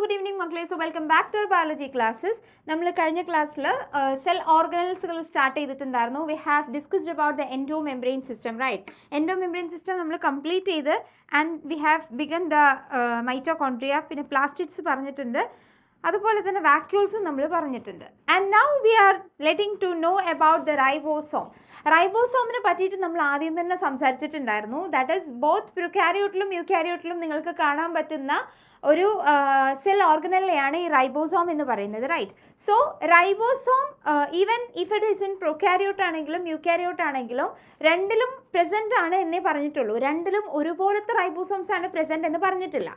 good evening മക്കളെ. So welcome back to our biology classes. നമ്മൾ കഴിഞ്ഞ ക്ലാസ്സിൽ സെൽ ഓർഗനൽസുകൾ സ്റ്റാർട്ട് ചെയ്തിട്ടുണ്ടായിരുന്നു. We have discussed about the endomembrane system, right? Endomembrane system നമ്മൾ complete ചെയ്ത് and we have begun the mitochondria, പിന്നെ plastids പറഞ്ഞിട്ടുണ്ട്, അതുപോലെ തന്നെ വാക്യൂൾസും നമ്മൾ പറഞ്ഞിട്ടുണ്ട്. And now we are letting to know about the ribosome. റൈബോസോമിനെ പറ്റിയിട്ട് നമ്മൾ ആദ്യം തന്നെ സംസാരിച്ചിട്ടുണ്ടായിരുന്നു. ദാറ്റ് ഈസ് ബോത്ത് പ്രോകാരിയോട്ടിലും യൂകാരിയോട്ടിലും നിങ്ങൾക്ക് കാണാൻ പറ്റുന്ന ഒരു സെൽ ഓർഗനലിനെയാണ് ഈ റൈബോസോം എന്ന് പറയുന്നത്, right? So ribosome even if it is in prokaryote ആണെങ്കിലും യൂകാരിയോട്ട് ആണെങ്കിലും രണ്ടിലും പ്രസൻറ്റ് ആണ് എന്നേ പറഞ്ഞിട്ടുള്ളൂ. രണ്ടിലും ഒരുപോലത്തെ റൈബോസോംസ് ആണ് പ്രസൻറ്റ് എന്ന് പറഞ്ഞിട്ടില്ല.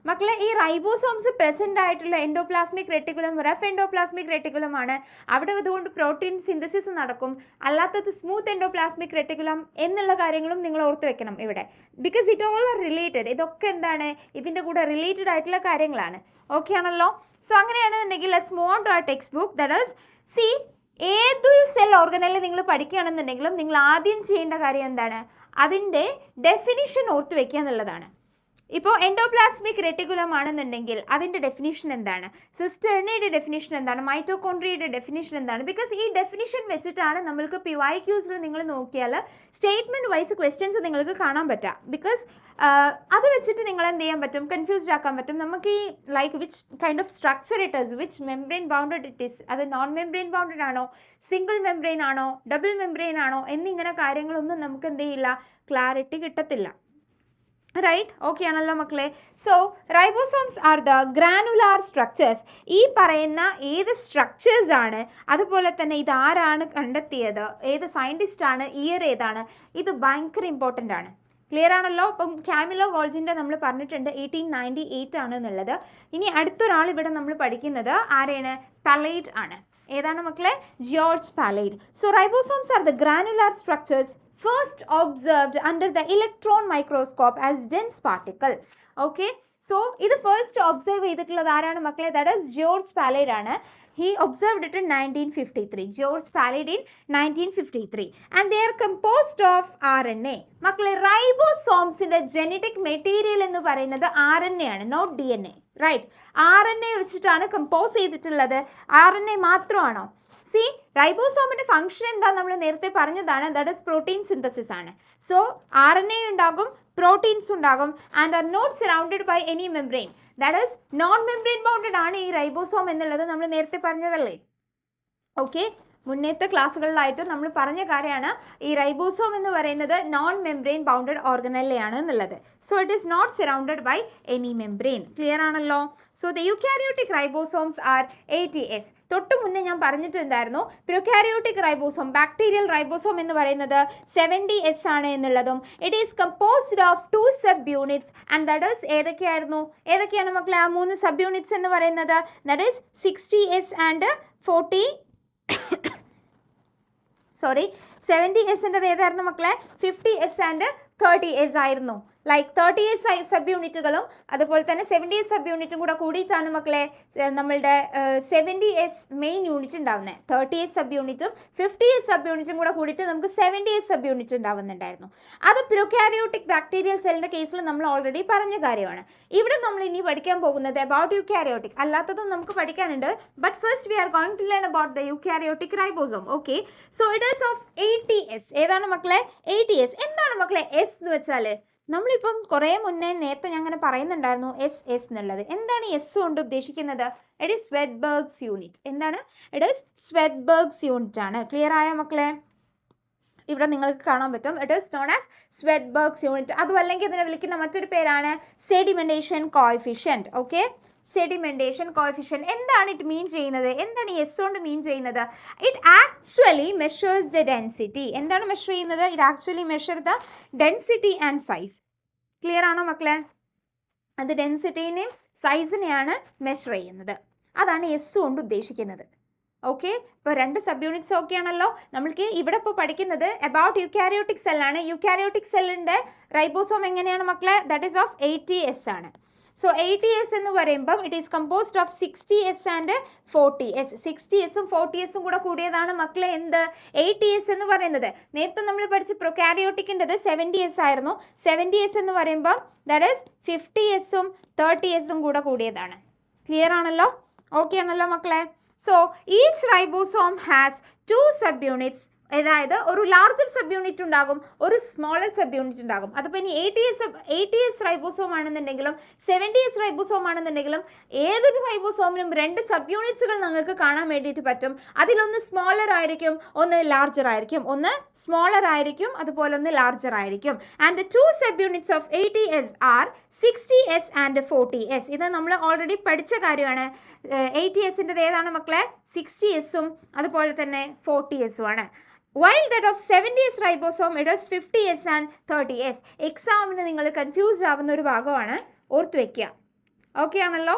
മക്കളെ, ഈ റൈബോസോംസ് പ്രസൻ്റ് ആയിട്ടുള്ള endoplasmic reticulum rough endoplasmic reticulum ആണ്. അവിടെ അതുകൊണ്ട് പ്രോട്ടീൻ സിന്തസിസ് നടക്കും. അല്ലാത്തത് സ്മൂത്ത് എൻഡോപ്ലാസ്മിക് റെട്ടിക്കുലം എന്നുള്ള കാര്യങ്ങളും നിങ്ങൾ ഓർത്ത് വെക്കണം ഇവിടെ. Because it all are related. ഇതൊക്കെ എന്താണ്, ഇതിൻ്റെ കൂടെ റിലേറ്റഡ് ആയിട്ടുള്ള കാര്യങ്ങളാണ്. ഓക്കെ ആണല്ലോ? സോ അങ്ങനെയാണെന്നുണ്ടെങ്കിൽ let's move on to our text book. That is see, ഏതൊരു സെൽ ഓർഗനലിൽ നിങ്ങൾ പഠിക്കുകയാണെന്നുണ്ടെങ്കിലും നിങ്ങൾ ആദ്യം ചെയ്യേണ്ട കാര്യം എന്താണ്, അതിൻ്റെ ഡെഫിനിഷൻ ഓർത്ത് വയ്ക്കുക എന്നുള്ളതാണ്. ഇപ്പോൾ എൻഡോപ്ലാസ്മിക് റെട്ടിക്കുലം ആണെന്നുണ്ടെങ്കിൽ അതിൻ്റെ ഡെഫിനിഷൻ എന്താണ്, സിസ്റ്റേർണയുടെ ഡെഫിനിഷൻ എന്താണ്, മൈറ്റോകോൺട്രിയയുടെ ഡെഫിനിഷൻ എന്താണ്? ബിക്കോസ് ഈ ഡെഫിനിഷൻ വെച്ചിട്ടാണ് നമ്മൾക്ക് PYQs നിങ്ങൾ നോക്കിയാൽ സ്റ്റേറ്റ്മെൻറ്റ് വൈസ് ക്വസ്റ്റ്യൻസ് നിങ്ങൾക്ക് കാണാൻ പറ്റുക. ബിക്കോസ് അത് വെച്ചിട്ട് നിങ്ങൾ എന്ത് ചെയ്യാൻ പറ്റും, കൺഫ്യൂസ്ഡ് ആക്കാൻ പറ്റും. നമുക്ക് ഈ like which kind of structure it is, which membrane bounded it is, അത് നോൺ മെംബ്രെയിൻ ബൗണ്ടഡ് ആണോ, സിംഗിൾ മെംബ്രെയിൻ ആണോ, ഡബിൾ മെംബ്രെയിൻ ആണോ എന്നിങ്ങനെ കാര്യങ്ങളൊന്നും നമുക്ക് എന്ത് ചെയ്യില്ല, ക്ലാരിറ്റി കിട്ടത്തില്ല. റൈറ്റ്? ഓക്കെ ആണല്ലോ മക്കളെ? So ribosomes are the granular structures. ഈ പറയുന്ന ഏത് സ്ട്രക്ചേഴ്സ് ആണ്, അതുപോലെ തന്നെ ഇത് ആരാണ് കണ്ടെത്തിയത്, ഏത് സയൻറ്റിസ്റ്റാണ്, ഇയർ ഏതാണ്, ഇത് ഭയങ്കര ഇമ്പോർട്ടൻ്റ് ആണ്. ക്ലിയർ ആണല്ലോ? അപ്പം കാമിലോ ഗോൾജിൻ്റെ നമ്മൾ പറഞ്ഞിട്ടുണ്ട് 1898 ആണ് എന്നുള്ളത്. ഇനി അടുത്തൊരാൾ ഇവിടെ നമ്മൾ പഠിക്കുന്നത് ആരെയാണ്, പാലൈഡ് ആണ്. ഏതാണ് മക്കളെ? George Palade. So ribosomes are the granular structures first observed under the electron microscope as dense particle. Okay, so ഇത് ഫസ്റ്റ് ഒബ്സർവ് ചെയ്തിട്ടുള്ളത് ആരാണ് മക്കളെ? ദാറ്റ് ഈസ് ജോർജ് പാലൈഡ് ആണ്. He observed it in 1953. George Palade in 1953. And they are composed of RNA. മക്കളെ, റൈബോസോംസിന്റെ genetic material എന്ന് പറയുന്നത് RNA ആണ്, not DNA, right? RNA വെച്ചിട്ടാണ് കമ്പോസ് ചെയ്തിട്ടുള്ളത്. RNA മാത്രമാണോ? സി, റൈബോസോമിൻ്റെ ഫംഗ്ഷൻ എന്താ നമ്മൾ നേരത്തെ പറഞ്ഞതാണ്, ദാറ്റ് ഈസ് പ്രോട്ടീൻ സിന്തസിസ് ആണ്. സോ RNA ഉണ്ടാകും, പ്രോട്ടീൻസ് ഉണ്ടാകും, and are not surrounded by any membrane. That is non membrane bounded ആണ് ഈ റൈബോസോം എന്നുള്ളത് നമ്മൾ നേരത്തെ പറഞ്ഞതല്ലേ? ഓക്കെ, മുന്നേത്തെ ക്ലാസ്സുകളിലായിട്ട് നമ്മൾ പറഞ്ഞ കാര്യമാണ് ഈ റൈബോസോം എന്ന് പറയുന്നത് നോൺ മെംബ്രെയിൻ ബൗണ്ടഡ് ഓർഗനലിയാണ് എന്നുള്ളത്. So it is not surrounded by any membrane. Clear ആണല്ലോ? So the eukaryotic ribosomes are ATS. തൊട്ട് മുന്നേ ഞാൻ പറഞ്ഞിട്ടുണ്ടായിരുന്നു പ്രൊകാരിയോട്ടിക് റൈബോസോം, ബാക്ടീരിയൽ റൈബോസോം എന്ന് പറയുന്നത് 70S ആണ് എന്നുള്ളതും. It is composed of 2 sub units and that is ഏതൊക്കെയാണ് മക്കളെ ആ 3 സബ് യൂണിറ്റ്സ് എന്ന് പറയുന്നത്? ദാറ്റ് ഈസ് 60S ആൻഡ് 70Sൻ്റെ ഏതായിരുന്നു മക്കളെ? 50S ആൻഡ് 30S ആയിരുന്നു. ലൈക്ക് 30S സബ് യൂണിറ്റുകളും അതുപോലെ തന്നെ 70S സബ് യൂണിറ്റും കൂടെ കൂടിയിട്ടാണ് മക്കളെ നമ്മളുടെ 70S മെയിൻ യൂണിറ്റ് ഉണ്ടാവുന്നത്. 30S സബ് യൂണിറ്റും 50S സബ് യൂണിറ്റും കൂടെ കൂടിയിട്ട് നമുക്ക് 70S സബ് യൂണിറ്റ് ഉണ്ടാവുന്നുണ്ടായിരുന്നു. അത് പ്രൊകാരിയോട്ടിക് ബാക്ടീരിയൽ സെല്ലിൻ്റെ കേസിൽ നമ്മൾ ഓൾറെഡി പറഞ്ഞ കാര്യമാണ്. ഇവിടെ നമ്മൾ ഇനി പഠിക്കാൻ പോകുന്നത് അബൌട്ട് യൂകാരിയോട്ടിക്, അല്ലാത്തതും നമുക്ക് പഠിക്കാനുണ്ട്. But first we are going to learn about the eukaryotic ribosome. Okay, so it is of 80S. ഏതാണ് മക്കളെ? 80S. എന്താണ് മക്കളെ S എന്ന് വെച്ചാൽ? നമ്മളിപ്പം കുറേ മുന്നേ നേരത്തെ ഞാൻ അങ്ങനെ പറയുന്നുണ്ടായിരുന്നു S എന്നുള്ളത്. എന്താണ് ഈ S കൊണ്ട് ഉദ്ദേശിക്കുന്നത്? It is Svedberg's unit. എന്താണ്? ഇറ്റ് ഈസ് സ്വെഡ്ബർഗ്സ് യൂണിറ്റ് ആണ്. ക്ലിയർ ആയോ മക്കളെ? ഇവിടെ നിങ്ങൾക്ക് കാണാൻ പറ്റും, it is known as Svedberg's unit. അതുമല്ലെങ്കിൽ ഇതിനെ വിളിക്കുന്ന മറ്റൊരു പേരാണ് sedimentation coefficient. Okay, sedimentation coefficient. എന്താണ് ഇറ്റ് മീൻ ചെയ്യുന്നത്? എന്താണ് ഈ S കൊണ്ട് മീൻ ചെയ്യുന്നത്? It actually measures the density. എന്താണ് മെഷർ ചെയ്യുന്നത്? It actually measure the density and size. Clear ആണോ മക്കളെ? അത് ഡെൻസിറ്റീനെയും സൈസിനെയാണ് മെഷർ ചെയ്യുന്നത്. അതാണ് S കൊണ്ട് ഉദ്ദേശിക്കുന്നത്. ഓക്കെ, ഇപ്പോൾ 2 സബ് യൂണിറ്റ്സ് ഓക്കെ ആണല്ലോ. നമ്മൾക്ക് ഇവിടെ ഇപ്പോൾ പഠിക്കുന്നത് അബൌട്ട് യൂകാരിയോട്ടിക് സെല്ലാണ്. യൂകാരിയോട്ടിക് സെല്ലിൻ്റെ റൈബോസോം എങ്ങനെയാണ് മക്കളെ? ദാറ്റ് ഈസ് ഓഫ് 80S ആണ്. സോ 80S എന്ന് പറയുമ്പം it is composed of 60S and 40S. 60Sഉം 40Sഉം കൂടെ കൂടിയതാണ് മക്കളെ എന്ത്? 80S എന്ന് പറയുന്നത്. നേരത്തെ നമ്മൾ പഠിച്ച പ്രൊകാരിയോട്ടിക്കിൻ്റെത് 70S ആയിരുന്നു. 70S എന്ന് പറയുമ്പം ദാറ്റ് ഈസ് 50Sഉം 30Sഉം കൂടെ കൂടിയതാണ്. ക്ലിയർ ആണല്ലോ? ഓക്കെ ആണല്ലോ മക്കളെ? So each ribosome has 2 sub units. അതായത് ഒരു ലാർജർ സബ് യൂണിറ്റ് ഉണ്ടാകും, ഒരു സ്മോളർ സബ് യൂണിറ്റ് ഉണ്ടാകും. അതിപ്പോൾ ഇനി 80S റൈബോസോം ആണെന്നുണ്ടെങ്കിലും 70S റൈബോസോം ആണെന്നുണ്ടെങ്കിലും ഏതൊരു റൈബോസോമിനും 2 സബ് യൂണിറ്റ്സുകൾ നിങ്ങൾക്ക് കാണാൻ വേണ്ടിയിട്ട് പറ്റും. അതിലൊന്ന് സ്മോളർ ആയിരിക്കും, ഒന്ന് ലാർജർ ആയിരിക്കും. ഒന്ന് സ്മോളർ ആയിരിക്കും, അതുപോലെ ഒന്ന് ലാർജർ ആയിരിക്കും. And the 2 sub units of 80S are 60S and 40S. ഇത് നമ്മൾ ഓൾറെഡി പഠിച്ച കാര്യമാണ്. 80Sൻ്റെ ഏതാണ് മക്കളെ? 60Sഉം അതുപോലെ തന്നെ 40Sഉം ആണ്. While that of 70S ribosome, it is 50S and 30S. എക്സാമിന് നിങ്ങൾ കൺഫ്യൂസ്ഡ് ആവുന്ന ഒരു ഭാഗമാണ്, ഓർത്ത് വയ്ക്കുക. ഓക്കെ ആണല്ലോ?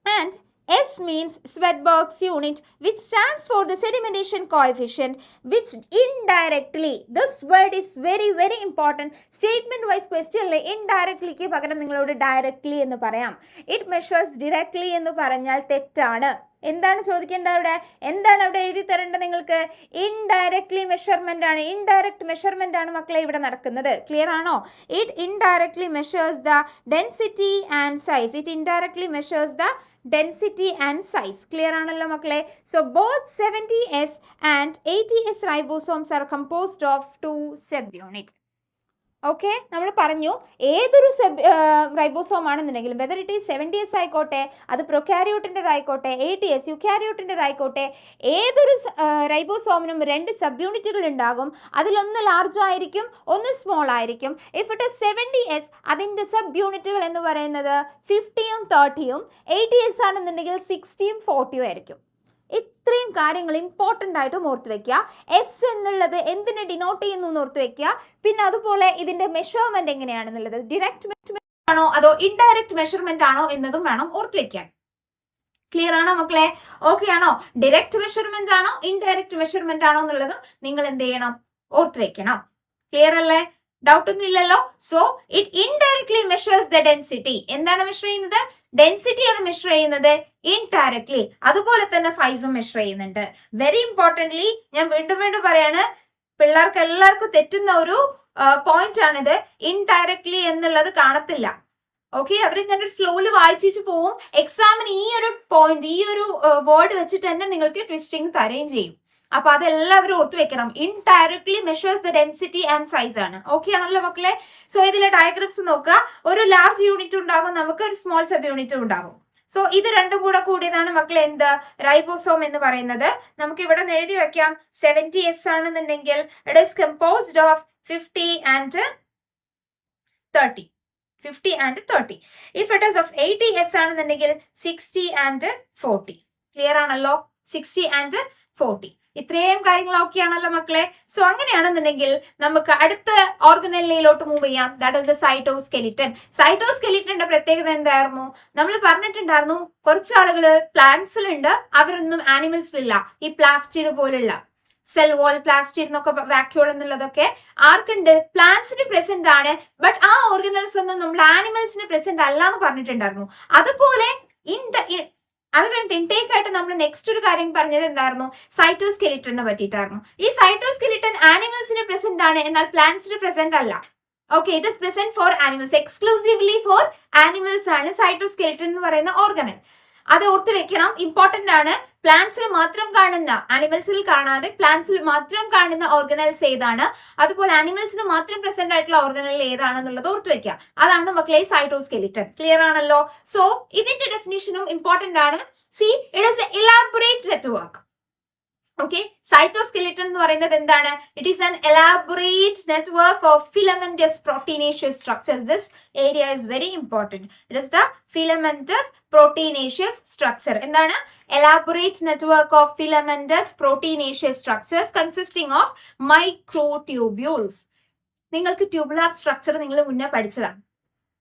And S means Swedberg's unit, which stands for the sedimentation coefficient, which indirectly, this word is very very important. Statement wise question le indirectly ക്ക് പകരം നിങ്ങളോട് directly എന്ന് പറയാം. It measures directly എന്ന് പറഞ്ഞാൽ തെറ്റാണ്. എന്താണ് ചോദിക്കേണ്ടത് അവിടെ? എന്താണ് അവിടെ എഴുതി തരേണ്ടത് നിങ്ങൾക്ക്? ഇൻഡയറക്ട്ലി മെഷർമെന്റ് ആണ്. ഇൻഡയറക്റ്റ് മെഷർമെന്റ് ആണ് മക്കളെ ഇവിടെ നടക്കുന്നത്. ക്ലിയർ ആണോ? It indirectly measures the density and size. It indirectly measures the density and size. Clear ആണല്ലോ മക്കളെ? So both 70S and 80S ribosomes are composed of 2 subunits. Okay, നമ്മൾ പറഞ്ഞു ഏതൊരു റൈബോസോം ആണെന്നുണ്ടെങ്കിലും വെദർ ഇറ്റ് ഈസ് 70S ആയിക്കോട്ടെ, അത് പ്രൊകാരിയോട്ടിൻ്റെതായിക്കോട്ടെ, 80S യുകാരിയോട്ടിൻ്റെതായിക്കോട്ടെ, ഏതൊരു റൈബോസോമിനും 2 sub യൂണിറ്റുകൾ ഉണ്ടാകും. അതിലൊന്ന് ലാർജ് ആയിരിക്കും, ഒന്ന് സ്മോൾ ആയിരിക്കും. ഇഫ് ഇറ്റ് ഇസ് 70S, അതിൻ്റെ സബ് യൂണിറ്റുകൾ എന്ന് പറയുന്നത് 50ഉം 30ഉം, 80S ആണെന്നുണ്ടെങ്കിൽ 60ഉം 40ഉം ആയിരിക്കും. ഇത്രയും കാര്യങ്ങൾ ഇമ്പോർട്ടൻ്റ് ആയിട്ടും ഓർത്ത് വയ്ക്കുക. എസ് എന്നുള്ളത് എന്തിനെ ഡിനോട്ട് ചെയ്യുന്നു എന്ന് ഓർത്ത് വയ്ക്കുക. പിന്നെ അതുപോലെ ഇതിൻ്റെ മെഷർമെൻറ്റ് എങ്ങനെയാണെന്നുള്ളത്, ഡിറക്റ്റ് മെഷർമെൻറ്റ് ആണോ അതോ ഇൻഡയറക്റ്റ് മെഷർമെൻറ്റ് ആണോ എന്നതും വേണം ഓർത്ത് വയ്ക്കാൻ. ക്ലിയർ ആണോ മക്കളെ? ഓക്കെ ആണോ? ഡിറക്റ്റ് മെഷർമെൻറ്റ് ആണോ ഇൻഡയറക്റ്റ് മെഷർമെൻറ്റ് ആണോ എന്നുള്ളതും നിങ്ങൾ എന്ത് ചെയ്യണം? ഓർത്ത് വെക്കണം. ക്ലിയർ അല്ലേ? ഡൗട്ട് ഒന്നും ഇല്ലല്ലോ? So it indirectly measures the density. എന്താണ് മെഷർ ചെയ്യുന്നത്? ഡെൻസിറ്റിയാണ് മെഷർ ചെയ്യുന്നത് ഇൻഡയറക്ട്ലി. അതുപോലെ തന്നെ സൈസും മെഷർ ചെയ്യുന്നുണ്ട്. വെരി ഇമ്പോർട്ടൻ്റ്ലി ഞാൻ വീണ്ടും വീണ്ടും പറയാണ്, പിള്ളേർക്ക് എല്ലാവർക്കും തെറ്റുന്ന ഒരു പോയിന്റ് ആണിത്. ഇൻഡയറക്ട്ലി എന്നുള്ളത് കാണത്തില്ല. ഓക്കെ, അവരിങ്ങനെ ഒരു ഫ്ലോയിൽ വായിച്ചു പോവും. എക്സാമിന് ഈ ഒരു പോയിന്റ്, ഈ ഒരു വേർഡ് വെച്ചിട്ട് തന്നെ നിങ്ങൾക്ക് ട്വിസ്റ്റിംഗ് തരുകയും ചെയ്യും. അപ്പൊ അതെല്ലാവരും ഓർത്ത് വെക്കണം. Indirectly measures the density and size ആണ്. ഓക്കെ ആണല്ലോ മക്കളെ? സോ ഇതിലെ ഡയഗ്രാംസ് നോക്കുക. ഒരു ലാർജ് യൂണിറ്റ് ഉണ്ടാകും, നമുക്ക് ഒരു സ്മോൾ സബ് യൂണിറ്റ് ഉണ്ടാകും. സോ ഇത് രണ്ടും കൂടെ കൂടിയതാണ് മക്കളെ എന്ത്? റൈബോസോം എന്ന് പറയുന്നത്. നമുക്ക് ഇവിടെ എഴുതി വെക്കാം. 70S ആണെന്നുണ്ടെങ്കിൽ it is composed of 50 and 30. 50 and 30. If it is of 80S ആണെന്നുണ്ടെങ്കിൽ 60 and 40. ക്ലിയർ ആണല്ലോ? 60 and 40. ഇത്രയും കാര്യങ്ങളൊക്കെ ആണല്ലോ മക്കളെ? സോ അങ്ങനെയാണെന്നുണ്ടെങ്കിൽ നമുക്ക് അടുത്ത ഓർഗനലിലോട്ട് മൂവ് ചെയ്യാം. That is the cytoskeleton. സൈറ്റോസ്കെലിറ്റന്റെ പ്രത്യേകത എന്തായിരുന്നു? നമ്മൾ പറഞ്ഞിട്ടുണ്ടായിരുന്നു, കുറച്ച് ആളുകൾ പ്ലാന്റ്സിലുണ്ട്, അവരൊന്നും ആനിമൽസിലില്ല. ഈ പ്ലാസ്റ്റിഡ് പോലുള്ള സെൽ വോൾ പ്ലാസ്റ്റിഡ് എന്നൊക്കെ വാക്യൂൾ എന്നുള്ളതൊക്കെ ആർക്കുണ്ട്? പ്ലാന്റ്സിന് പ്രസന്റ് ആണ്. ബട്ട് ആ ഓർഗനൽസ് ഒന്നും നമ്മുടെ ആനിമൽസിന് പ്രസന്റ് അല്ല എന്ന് പറഞ്ഞിട്ടുണ്ടായിരുന്നു. അതുപോലെ അത് കഴിഞ്ഞിട്ട് ഇൻടേക്ക് ആയിട്ട് നമ്മൾ നെക്സ്റ്റ് ഒരു കാര്യം പറഞ്ഞത് എന്തായിരുന്നു? സൈറ്റോസ്കെലിറ്റനെ പറ്റിയിട്ടായിരുന്നു. ഈ സൈറ്റോസ്കെലിറ്റൻ ആനിമൽസിന് പ്രസന്റ് ആണ്, എന്നാൽ പ്ലാന്റ്സിന് പ്രസന്റ് അല്ല. Okay, it is present four animals. Exclusively for animals ആണ് സൈറ്റോസ്കെലിറ്റൻ എന്ന് പറയുന്ന ഓർഗനൽ. അത് ഓർത്ത് വെക്കണം, ഇമ്പോർട്ടന്റ് ആണ്. പ്ലാന്റ്സിൽ മാത്രം കാണുന്ന, ആനിമൽസിൽ കാണാതെ പ്ലാന്റ്സിൽ മാത്രം കാണുന്ന ഓർഗനൽസ് ഏതാണ്, അതുപോലെ ആനിമൽസിന് മാത്രം പ്രസന്റ് ആയിട്ടുള്ള ഓർഗനൽ ഏതാണെന്നുള്ളത് ഓർത്ത് വെക്കുക. അതാണ് മക്കളെ സൈറ്റോസ്കെലിറ്റൻ. ക്ലിയർ ആണല്ലോ? സോ ഇതിന്റെ ഡെഫിനിഷനും ഇമ്പോർട്ടന്റ് ആണ്. See, it is a elaborate network. Okay, cytoskeleton എന്ന് പറയുന്നത് എന്താണ്? It is an elaborate network of filamentous proteinaceous structures. This area is very important. It is the filamentous proteinaceous structure. എന്താണ്? Elaborate network of filamentous proteinaceous structures consisting of microtubules. നിങ്ങൾക്ക് tubular structure നിങ്ങൾ മുന്നേ പഠിച്ചതാണ്.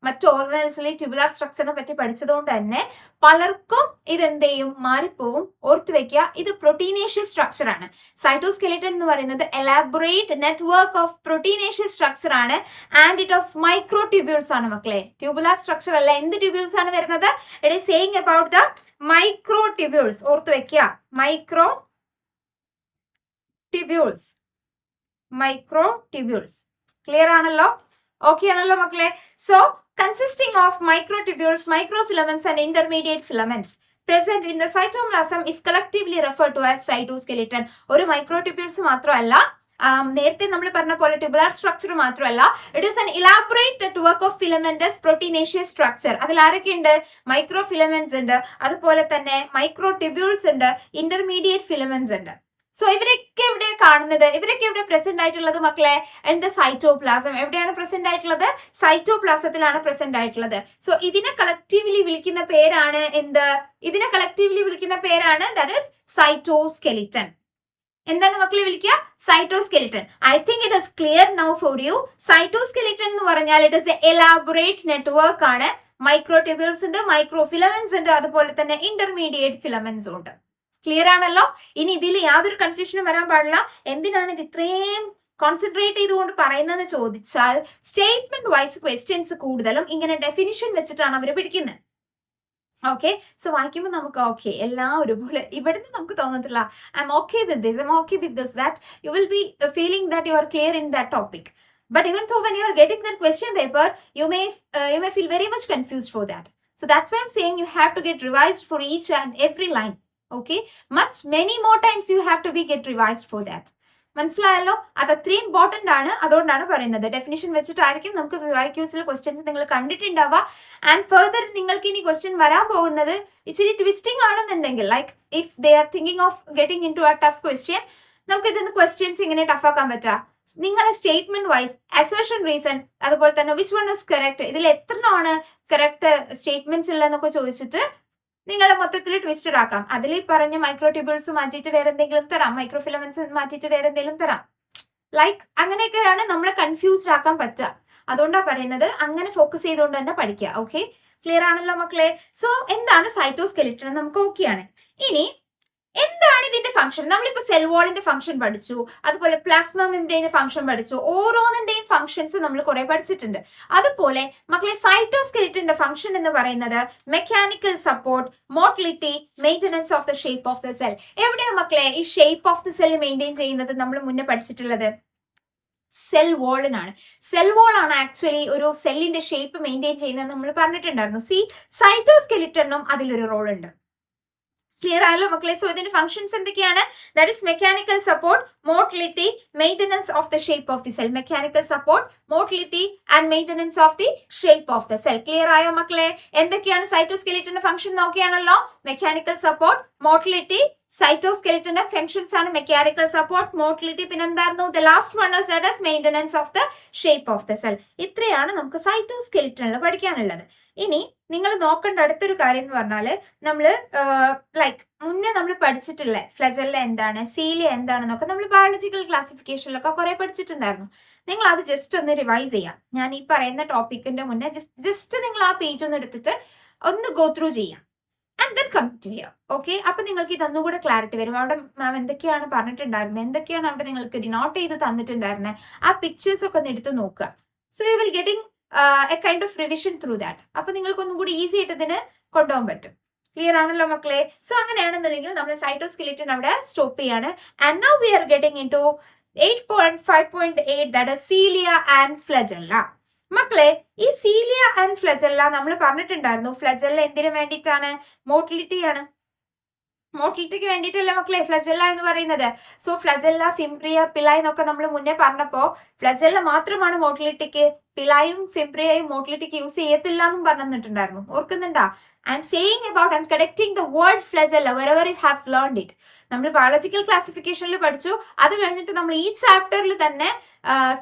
മറ്റു ഓർഗനൽസിലെ tubular സ്ട്രക്ചറിനെ പറ്റി പഠിച്ചതുകൊണ്ട് തന്നെ പലർക്കും ഇതെന്ത് ചെയ്യും? മാറിപ്പോവും. ഓർത്തു വെക്കുക, ഇത് പ്രോട്ടീനേഷ്യസ് സ്ട്രക്ചർ ആണ്. സൈറ്റോസ്കെലിറ്റൻ എന്ന് പറയുന്നത് elaborate network of proteinaceous structure ആണ്. And it of micro tubules ആണ് മക്കളെ. ട്യൂബുലാർ സ്ട്രക്ചർ അല്ല. എന്ത് ട്യൂബ്യൂൾസ് ആണ് വരുന്നത്? It is saying about the micro tubules. ഓർത്തു വെക്കുക, micro tubules. Micro tubules. Clear ആണല്ലോ? ഓക്കെ ആണല്ലോ മക്കളെ? So consisting of microtubules, microfilaments and intermediate filaments present in the cytoplasm is collectively referred to as cytoskeleton. ഒരു മൈക്രോട്യൂബ്യൂൾസ് മാത്രമല്ല, നേരത്തെ നമ്മൾ പറഞ്ഞ പോലെ ട്യൂബുലാർ സ്ട്രക്ചർ മാത്രമല്ല, it is an elaborate network of filamentous proteinaceous structure. അതിൽ ആരൊക്കെയുണ്ട്? മൈക്രോ ഫിലമെന്റ്സ് ഉണ്ട്, അതുപോലെ തന്നെ മൈക്രോട്യൂബ്യൂൾസ് ഉണ്ട്, ഇന്റർമീഡിയറ്റ് ഫിലമെന്റ്സ് ഉണ്ട്. സോ ഇവരൊക്കെ എവിടെ കാണുന്നത്? ഇവരൊക്കെ എവിടെ പ്രസന്റ് ആയിട്ടുള്ളത് മക്കളെ? In the cytoplasm. എവിടെയാണ് പ്രസന്റ് ആയിട്ടുള്ളത്? സൈറ്റോപ്ലാസത്തിലാണ് പ്രസന്റ് ആയിട്ടുള്ളത്. സോ ഇതിനെ കളക്റ്റീവ്ലി വിളിക്കുന്ന പേരാണ് എന്ത്? ഇതിനെ കളക്റ്റീവ്ലി വിളിക്കുന്ന പേരാണ് ദാറ്റ് ഈസ് സൈറ്റോസ്കെലിറ്റൻ. എന്താണ് മക്കളെ വിളിക്കുക? Cytoskeleton. I think it is clear now for you. Cytoskeleton എന്ന് പറഞ്ഞാൽ it is A elaborate network ആണ്. മൈക്രോട്യൂബ്യൂൾസ് ഉണ്ട്, മൈക്രോഫിലമെന്റ്സ് ഉണ്ട്, അതുപോലെ തന്നെ ഇന്റർമീഡിയറ്റ് ഫിലമെന്റ്സും ഉണ്ട്. ക്ലിയർ ആണല്ലോ? ഇനി ഇതിൽ യാതൊരു കൺഫ്യൂഷനും വരാൻ പാടില്ല. എന്തിനാണ് ഇത് ഇത്രയും കോൺസെൻട്രേറ്റ് ചെയ്തുകൊണ്ട് പറയുന്നതെന്ന് ചോദിച്ചാൽ, സ്റ്റേറ്റ്മെന്റ് വൈസ് ക്വസ്റ്റ്യൻസ് കൂടുതലും ഇങ്ങനെ ഡെഫിനിഷൻ വെച്ചിട്ടാണ് അവർ പിടിക്കുന്നത്. ഓക്കെ, സോ വായിക്കുമ്പോൾ നമുക്ക് ഓക്കെ എല്ലാം ഒരുപോലെ ഇവിടുന്ന് നമുക്ക് തോന്നത്തില്ല I M okay with this, I M okay with this, that you will be feeling that you are clear in that topic. But even though when you are getting that question paper, you may feel very much confused for that. So that's why I'm saying you have to get revised for each and every line. Okay, many more times you have to get revised for that. മനസ്സിലായല്ലോ? അത് അത്രയും important ആണ്. അതുകൊണ്ടാണ് പറയുന്നത്. Definition വെച്ചിട്ടായിരിക്കും നമുക്ക് വിവാക്യൂസിൽ questions നിങ്ങൾ കണ്ടിട്ടുണ്ടാവുക. And further നിങ്ങൾക്ക് ഇനി ക്വസ്റ്റ്യൻ വരാൻ പോകുന്നത് ഇച്ചിരി ട്വിസ്റ്റിംഗ് ആണെന്നുണ്ടെങ്കിൽ, like if they are thinking of getting in to a tough question, നമുക്ക് ഇതിന്ന് ക്വസ്റ്റ്യൻസ് ഇങ്ങനെ ടഫ് ആക്കാൻ പറ്റുക. നിങ്ങളെ സ്റ്റേറ്റ്മെന്റ് വൈസ് അസേർഷൻ റീസൺ, അതുപോലെ തന്നെ വിച്ച് വൺ ഇസ് കറക്റ്റ്, ഇതിൽ എത്രയാണ് കറക്റ്റ് സ്റ്റേറ്റ്മെന്റ്സ് ഉള്ളതെന്നൊക്കെ ചോദിച്ചിട്ട് നിങ്ങളെ മൊത്തത്തിൽ ട്വിസ്റ്റഡ് ആക്കാം. അതിൽ പറഞ്ഞ മൈക്രോട്യൂബ്യൂൾസ് മാറ്റിയിട്ട് വേറെ എന്തെങ്കിലും തരാം, മൈക്രോഫിലമെന്റ്സ് മാറ്റിയിട്ട് വേറെ എന്തെങ്കിലും തരാം. ലൈക്ക് അങ്ങനെയൊക്കെയാണ് നമ്മളെ കൺഫ്യൂസ്ഡ് ആക്കാൻ പറ്റുക. അതുകൊണ്ടാണ് പറയുന്നത് അങ്ങനെ ഫോക്കസ് ചെയ്തുകൊണ്ട് തന്നെ പഠിക്കുക. ഓക്കെ, ക്ലിയർ ആണല്ലോ മക്കളെ? സോ എന്താണ് സൈറ്റോസ്കെലിറ്റൻ നമുക്ക് ഓക്കെയാണ്. ഇനി എന്താണ് ഇതിന്റെ ഫംഗ്ഷൻ? നമ്മളിപ്പോ സെൽ വാളിന്റെ ഫംഗ്ഷൻ പഠിച്ചു, അതുപോലെ പ്ലാസ്മ മെംബ്രെയിന്റെ ഫംഗ്ഷൻ പഠിച്ചു. ഓരോന്നിന്റെയും ഫംഗ്ഷൻസ് നമ്മൾ കുറെ പഠിച്ചിട്ടുണ്ട്. അതുപോലെ മക്കളെ സൈറ്റോസ്കെലിറ്റന്റെ ഫംഗ്ഷൻ എന്ന് പറയുന്നത് mechanical support, motility, maintenance of the shape of the cell. എവിടെയാണ് മക്കളെ ഈ shape of the cell maintain ചെയ്യുന്നത്? നമ്മൾ മുന്നേ പഠിച്ചിട്ടുള്ളത് സെൽ വാളിനാണ്. സെൽ വാൾ ആണ് ആക്ച്വലി ഒരു സെല്ലിന്റെ ഷേപ്പ് മെയിൻറ്റെയിൻ ചെയ്യുന്നത് നമ്മൾ പറഞ്ഞിട്ടുണ്ടായിരുന്നു. സൈറ്റോസ്കെലിറ്റനും അതിലൊരു റോൾ ഉണ്ട്. ക്ലിയർ ആയല്ലോ മക്കളെ? സോ ഇതിന്റെ ഫംഗ്ഷൻസ് എന്തൊക്കെയാണ്? That is mechanical support, motility, maintenance of the shape of the cell. Mechanical support, motility and maintenance of the shape of the cell. Clear ആയോ മക്കളെ? എന്തൊക്കെയാണ് സൈറ്റോസ്കെലിറ്റന്റെ ഫംഗ്ഷൻ നോക്കിയാണല്ലോ? മെക്കാനിക്കൽ സപ്പോർട്ട്, മോട്ടിലിറ്റി, സൈറ്റോസ്കെലിറ്റന്റെ ഫംഗ്ഷൻസ് ആണ് mechanical support, motility, പിന്നെ എന്തായിരുന്നു the last one is that is maintenance of the shape of the cell. ഇത്രയാണ് നമുക്ക് സൈറ്റോസ്കെലിറ്റനിൽ പഠിക്കാനുള്ളത്. ഇനി നിങ്ങൾ നോക്കേണ്ട അടുത്തൊരു കാര്യം എന്ന് പറഞ്ഞാല്, നമ്മള് ലൈക്ക് മുന്നേ നമ്മൾ പഠിച്ചിട്ടില്ല ഫ്ലജെല്ല എന്താണ്, സീലിയ എന്താണെന്നൊക്കെ നമ്മൾ ബയോളജിക്കൽ ക്ലാസിഫിക്കേഷനിലൊക്കെ കുറെ പഠിച്ചിട്ടുണ്ടായിരുന്നു. നിങ്ങൾ അത് ജസ്റ്റ് ഒന്ന് റിവൈസ് ചെയ്യാം. ഞാൻ ഈ പറയുന്ന ടോപ്പിക്കിന്റെ മുന്നേ ജസ്റ്റ് നിങ്ങൾ ആ പേജ് ഒന്ന് എടുത്തിട്ട് ഒന്ന് ഗോ ത്രൂ ചെയ്യാം. And then come to here. Okay, അപ്പൊ നിങ്ങൾക്ക് ഇതൊന്നും കൂടെ ക്ലാരിറ്റി വരും. അവിടെ മാം എന്തൊക്കെയാണ് പറഞ്ഞിട്ടുണ്ടായിരുന്നത്, എന്തൊക്കെയാണ് അവിടെ നിങ്ങൾക്ക് ഡിനോട്ട് ചെയ്ത് തന്നിട്ടുണ്ടായിരുന്നത്, ആ പിക്ചേഴ്സ് ഒക്കെ ഒന്ന് എടുത്ത് നോക്കുക. So you will getting A kind of revision through that. അപ്പൊ നിങ്ങൾക്ക് ഒന്നും കൂടി ഈസി ആയിട്ട് ഇതിന് കൊണ്ടുപോകാൻ പറ്റും. ക്ലിയർ ആണല്ലോ മക്കളെ? സോ അങ്ങനെയാണെന്നുണ്ടെങ്കിൽ നമ്മൾ സൈറ്റോസ്കെലിറ്റൻ അവിടെ സ്റ്റോപ്പ് ചെയ്യാണ്. And now we are getting in to 8.5.8 that is cilia and flagella. മക്കളെ ഈ സീലിയ ആൻഡ് ഫ്ലജെല്ല നമ്മൾ പറഞ്ഞിട്ടുണ്ടായിരുന്നു. ഫ്ലജെല്ല എന്തിനു വേണ്ടിയിട്ടാണ്? മോട്ടിലിറ്റിയാണ്. മോട്ടിലിറ്റിക്ക് വേണ്ടിയിട്ടല്ലേ മക്കളെ ഫ്ലജെല്ല എന്ന് പറയുന്നത്. സോ ഫ്ലജെല്ല, ഫിംബ്രിയ, പിലായ് എന്നൊക്കെ നമ്മൾ മുന്നേ പറഞ്ഞപ്പോ ഫ്ലജെല്ല മാത്രമാണ് മോട്ടിലിറ്റിക്ക്, പിലായും ഫിംബ്രിയയും മോട്ടിലിറ്റിക്ക് യൂസ് ചെയ്യത്തില്ല എന്നും പറഞ്ഞിട്ടുണ്ടായിരുന്നു. ഓർക്കുന്നുണ്ടാ? I'm saying about, I'm connecting the word flagella wherever you have learned it. നമ്മൾ ബയോളജിക്കൽ ക്ലാസിഫിക്കേഷനിൽ പഠിച്ചു. അത് കഴിഞ്ഞിട്ട് നമ്മൾ ഈ ചാപ്റ്ററിൽ തന്നെ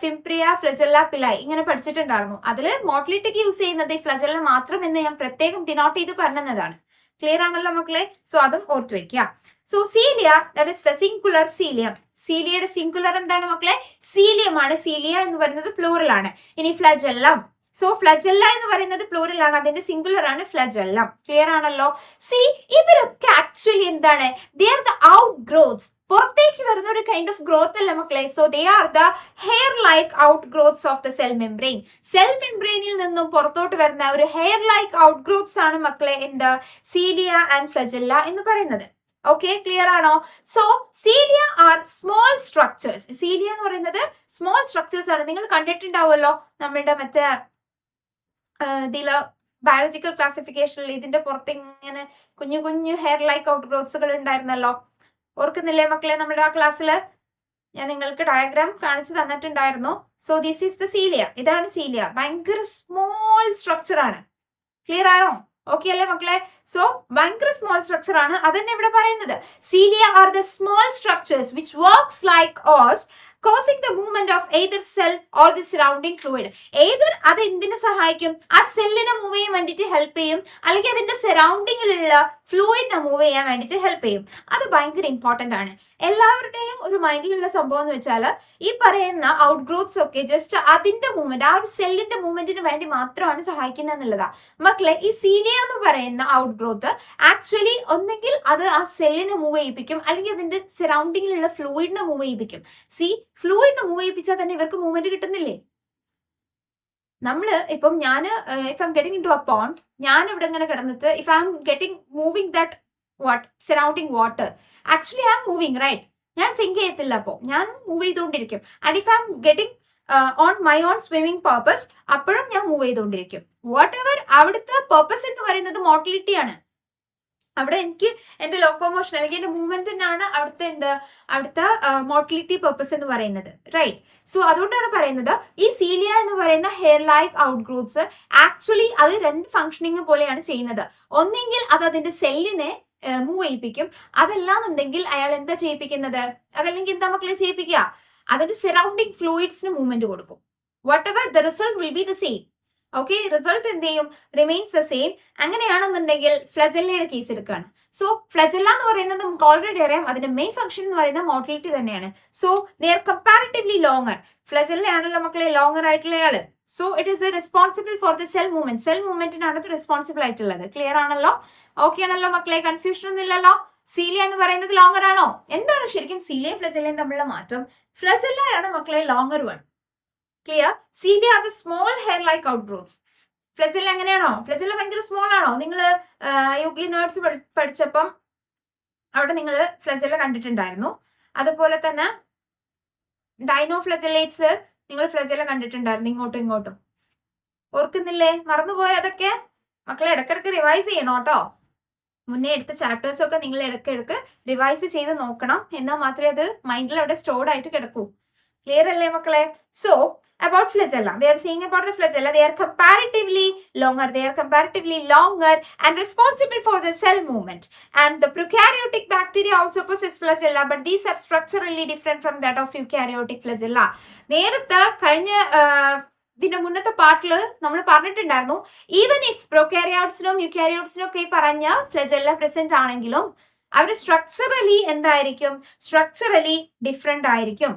ഫിംബ്രിയ, ഫ്ലജെല്ല, പിലായ് ഇങ്ങനെ പഠിച്ചിട്ടുണ്ടായിരുന്നു. അതിൽ മോട്ടിലിറ്റിക്ക് യൂസ് ചെയ്യുന്നത് ഈ ഫ്ലജെല്ല മാത്രം എന്ന് ഞാൻ പ്രത്യേകം ഡിനോട്ട് ചെയ്ത് പറഞ്ഞതാണ്. ക്ലിയർ ആണല്ലോ മക്കളെ? സോ അതും ഓർത്തു വെക്കുക. So cilia that is the singular cilium. സീലിയയുടെ സിംഗുലർ എന്താണ് മക്കളെ? സീലിയമാണ്. സീലിയ എന്ന് പറയുന്നത് പ്ലൂറൽ ആണ്. ഇനി ഫ്ലജെല്ലം, സോ ഫ്ലജെല്ല എന്ന് പറയുന്നത് പ്ലൂറൽ ആണ്, അതിന്റെ സിംഗുലർ ആണ് ഫ്ലജെല്ലം. ക്ലിയർ ആണല്ലോ? സി ഇവരൊക്കെ ആക്ച്വലി എന്താണ്? They are the out growths, പുറത്തേക്ക് വരുന്ന ഒരു കൈൻഡ് ഓഫ് ഗ്രോത്ത് അല്ല മക്കളെ. So they are the hair like out growths of the cell membrane. Cell മെംബ്രെയിനിൽ നിന്നും പുറത്തോട്ട് വരുന്ന ഒരു ഹെയർ ലൈക്ക് ഔട്ട് ഗ്രോത്ത്സ് ആണ് മക്കളെ എന്ത്? സീലിയ ആൻഡ് ഫ്ലജെല്ല എന്ന് പറയുന്നത്. ഓക്കെ, ക്ലിയർ ആണോ? So cilia are small structures. Cilia എന്ന് പറയുന്നത് സ്മോൾ സ്ട്രക്ചേഴ്സ് ആണ്. നിങ്ങൾ കണ്ടിട്ടുണ്ടാവുമല്ലോ നമ്മളുടെ മറ്റേ ഇതിൽ ബയോളജിക്കൽ ക്ലാസിഫിക്കേഷനിൽ ഇതിന്റെ പുറത്ത് ഇങ്ങനെ കുഞ്ഞു കുഞ്ഞു ഹെയർ ലൈക്ക് ഔട്ട് ഗ്രോത്ത്സുകൾ ഉണ്ടായിരുന്നല്ലോ, ഓർക്കുന്നില്ലേ മക്കളെ? നമ്മുടെ ആ ക്ലാസ്സിൽ ഞാൻ നിങ്ങൾക്ക് ഡയഗ്രാം കാണിച്ചു തന്നിട്ടുണ്ടായിരുന്നു. So this is the cilia. ഇതാണ് സീലിയ. ഭയങ്കര സ്മോൾ സ്ട്രക്ചർ ആണ്. ക്ലിയർ ആണോ? ഓക്കെ അല്ലേ മക്കളെ? സോ ഭയങ്കര സ്മോൾ സ്ട്രക്ചർ ആണ്. അതന്നെ ഇവിടെ പറയുന്നത്. Cilia are the small structures which works like oars, causing the movement of either cell or the surrounding fluid. either അത് എന്തിനെ സഹായിക്കും? ആ സെല്ലിനെ മൂവ് ചെയ്യാൻ വേണ്ടിയിട്ട് ഹെൽപ്പ് ചെയ്യും, അല്ലെങ്കിൽ അതിന്റെ സറൗണ്ടിങ്ങിലുള്ള ഫ്ലൂയിഡിനെ മൂവ് ചെയ്യാൻ വേണ്ടിയിട്ട് ഹെൽപ്പ് ചെയ്യും. അത് ഭയങ്കര ഇമ്പോർട്ടന്റ് ആണ്. എല്ലാവരുടെയും ഒരു മൈൻഡിലുള്ള സംഭവം എന്ന് വെച്ചാൽ ഈ പറയുന്ന ഔട്ട് ഗ്രോത്ത്സ് ഒക്കെ ജസ്റ്റ് അതിന്റെ മൂവ്മെന്റ്, ആ ഒരു സെല്ലിന്റെ മൂവ്മെന്റിന് വേണ്ടി മാത്രമാണ് സഹായിക്കുന്നത് എന്നുള്ളതാ മക്കളെ. ഈ സീലിയ എന്ന് പറയുന്ന ഔട്ട് ഗ്രോത്ത് ആക്ച്വലി ഒന്നെങ്കിൽ അത് ആ സെല്ലിനെ മൂവ് ചെയ്യിപ്പിക്കും, അല്ലെങ്കിൽ അതിന്റെ സറൗണ്ടിങ്ങിലുള്ള ഫ്ലൂയിഡിനെ മൂവ് ചെയ്യിപ്പിക്കും. ഫ്ലൂയിഡിനെ മൂവ് ചെയ്യിപ്പിച്ചാൽ തന്നെ ഇവർക്ക് മൂവ്മെന്റ് കിട്ടുന്നില്ലേ? നമ്മള് ഇപ്പം if I'm getting in to a pond, ഞാൻ ഇവിടെ ഇങ്ങനെ കിടന്നിട്ട് if I'm getting moving that surrounding water, actually I'm moving, right? ഞാൻ സിങ്ക് ചെയ്യത്തില്ല, അപ്പോൾ ഞാൻ മൂവ് ചെയ്തുകൊണ്ടിരിക്കും. And if I'm getting on my own swimming purpose, അപ്പോഴും ഞാൻ മൂവ് ചെയ്തുകൊണ്ടിരിക്കും. വാട്ട് എവർ അവിടുത്തെ പർപ്പസ് എന്ന് പറയുന്നത് മോട്ടിലിറ്റി ആണ്. അവിടെ എനിക്ക് എന്റെ ലോക്കോമോഷൻ അല്ലെങ്കിൽ എന്റെ മൂവ്മെന്റിനാണ് അവിടുത്തെ മോട്ടിലിറ്റി പർപ്പസ് എന്ന് പറയുന്നത്, റൈറ്റ്? സോ അതുകൊണ്ടാണ് പറയുന്നത് ഈ സീലിയ എന്ന് പറയുന്ന hair like out growths actually അത് രണ്ട് ഫംഗ്ഷനിങ് പോലെയാണ് ചെയ്യുന്നത്. ഒന്നെങ്കിൽ അത് അതിന്റെ സെല്ലിനെ മൂവ് ചെയ്യിപ്പിക്കും, അതല്ലാന്നുണ്ടെങ്കിൽ അയാൾ എന്താ ചെയ്യിപ്പിക്കുന്നത്? അതല്ലെങ്കിൽ എന്താ മക്കളെ ചെയ്യിപ്പിക്കുക? അതിന്റെ സറൗണ്ടിങ് ഫ്ലൂയിഡ്സിന് മൂവ്മെന്റ് കൊടുക്കും. What ever the result will be the same. Okay, result എന്ത് ചെയ്യും? Remains the same. അങ്ങനെയാണെന്നുണ്ടെങ്കിൽ ഫ്ലജല്ലയുടെ കേസ് എടുക്കുകയാണ്. സോ ഫ്ലജല്ല എന്ന് പറയുന്നത് നമുക്ക് ഓൾറെഡി അറിയാം, അതിന്റെ മെയിൻ ഫംഗ്ഷൻ എന്ന് പറയുന്നത് മോട്ടിലിറ്റി തന്നെയാണ്. So they are comparatively longer. Flagella ആണല്ലോ മക്കളെ ലോങ്ങർ ആയിട്ടുള്ള ആള്. So it is responsible for the cell movement. Cell മൂവ്മെന്റിനാണ് ഇത് റെസ്പോൺസിബിൾ ആയിട്ടുള്ളത്. ക്ലിയർ ആണല്ലോ? ഓക്കെ ആണല്ലോ മക്കളെ? കൺഫ്യൂഷൻ ഒന്നും ഇല്ലല്ലോ? സീലിയ എന്ന് പറയുന്നത് ലോങ്ങർ ആണോ? എന്താണ് ശരിക്കും സീലിയയും ഫ്ലജല്ലയും തമ്മിലുള്ള മാറ്റം? ഫ്ലജല്ലയാണ് മക്കളെ longer one. Clear? Cilia are the small hair like out growths. Flagella എങ്ങനെയാണോ? ഫ്ലജല്ല ഭയങ്കര സ്മോൾ ആണോ? നിങ്ങൾ യൂക്ലിനോയിഡ്സ് പഠിച്ചപ്പം അവിടെ നിങ്ങൾ ഫ്ലജല്ല കണ്ടിട്ടുണ്ടായിരുന്നു. അതുപോലെ തന്നെ ഡൈനോഫ്ലജല്ലേറ്റ്സ് നിങ്ങൾ ഫ്ലജല്ല കണ്ടിട്ടുണ്ടായിരുന്നു, ഇങ്ങോട്ടും ഇങ്ങോട്ടും. ഓർക്കുന്നില്ലേ? മറന്നുപോയോ അതൊക്കെ? മക്കളെ ഇടയ്ക്കിടയ്ക്ക് റിവൈസ് ചെയ്യണം കേട്ടോ. മുന്നേ എടുത്ത ചാപ്റ്റേഴ്സ് ഒക്കെ നിങ്ങൾ ഇടയ്ക്കിടയ്ക്ക് റിവൈസ് ചെയ്ത് നോക്കണം, എന്നാൽ മാത്രമേ അത് മൈൻഡിൽ അവിടെ സ്റ്റോർഡ് ആയിട്ട് കിടക്കൂ. ക്ലിയർ അല്ലേ മക്കളെ? So about flagella, we are saying about the flagella, they are comparatively longer and responsible for the cell movement, and the prokaryotic bacteria also possess flagella, but these are structurally different from that of eukaryotic flagella. നേരത്തെ കഴിഞ്ഞ ഇതിന്റെ മുന്നത്തെ പാർട്ടിൽ നമ്മൾ പറഞ്ഞിട്ടുണ്ടായിരുന്നു, even if പ്രൊകാരിയോട്സിനും യൂകാരിയോട്സിനും ഒക്കെ ഈ പറഞ്ഞ ഫ്ലജല്ല പ്രസന്റ് ആണെങ്കിലും അവർ സ്ട്രക്ചറലി എന്തായിരിക്കും? സ്ട്രക്ചറലി ഡിഫറെന്റ് ആയിരിക്കും.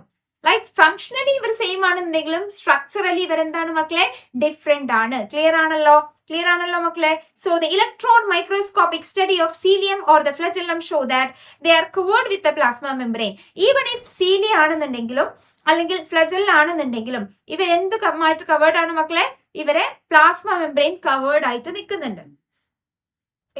ലൈക്ക് ഫംഗ്ഷണലി ഇവർ സെയിം ആണെന്നുണ്ടെങ്കിലും സ്ട്രക്ചറലി ഇവർ എന്താണ് മക്കളെ? ഡിഫറെന്റ് ആണ്. ക്ലിയർ ആണല്ലോ? ക്ലിയർ ആണല്ലോ മക്കളെ? So the electron microscopic study of cilium or the flagellum show that they are covered with the plasma membrane. Even if cilia ആണെന്നുണ്ടെങ്കിലും അല്ലെങ്കിൽ ഫ്ലജല്ല ആണെന്നുണ്ടെങ്കിലും ഇവരെന്തുമായിട്ട് കവേർഡ് ആണ് മക്കളെ? ഇവരെ പ്ലാസ്മ മെംബ്രെയിൻ കവേർഡ് ആയിട്ട് നിൽക്കുന്നുണ്ട്.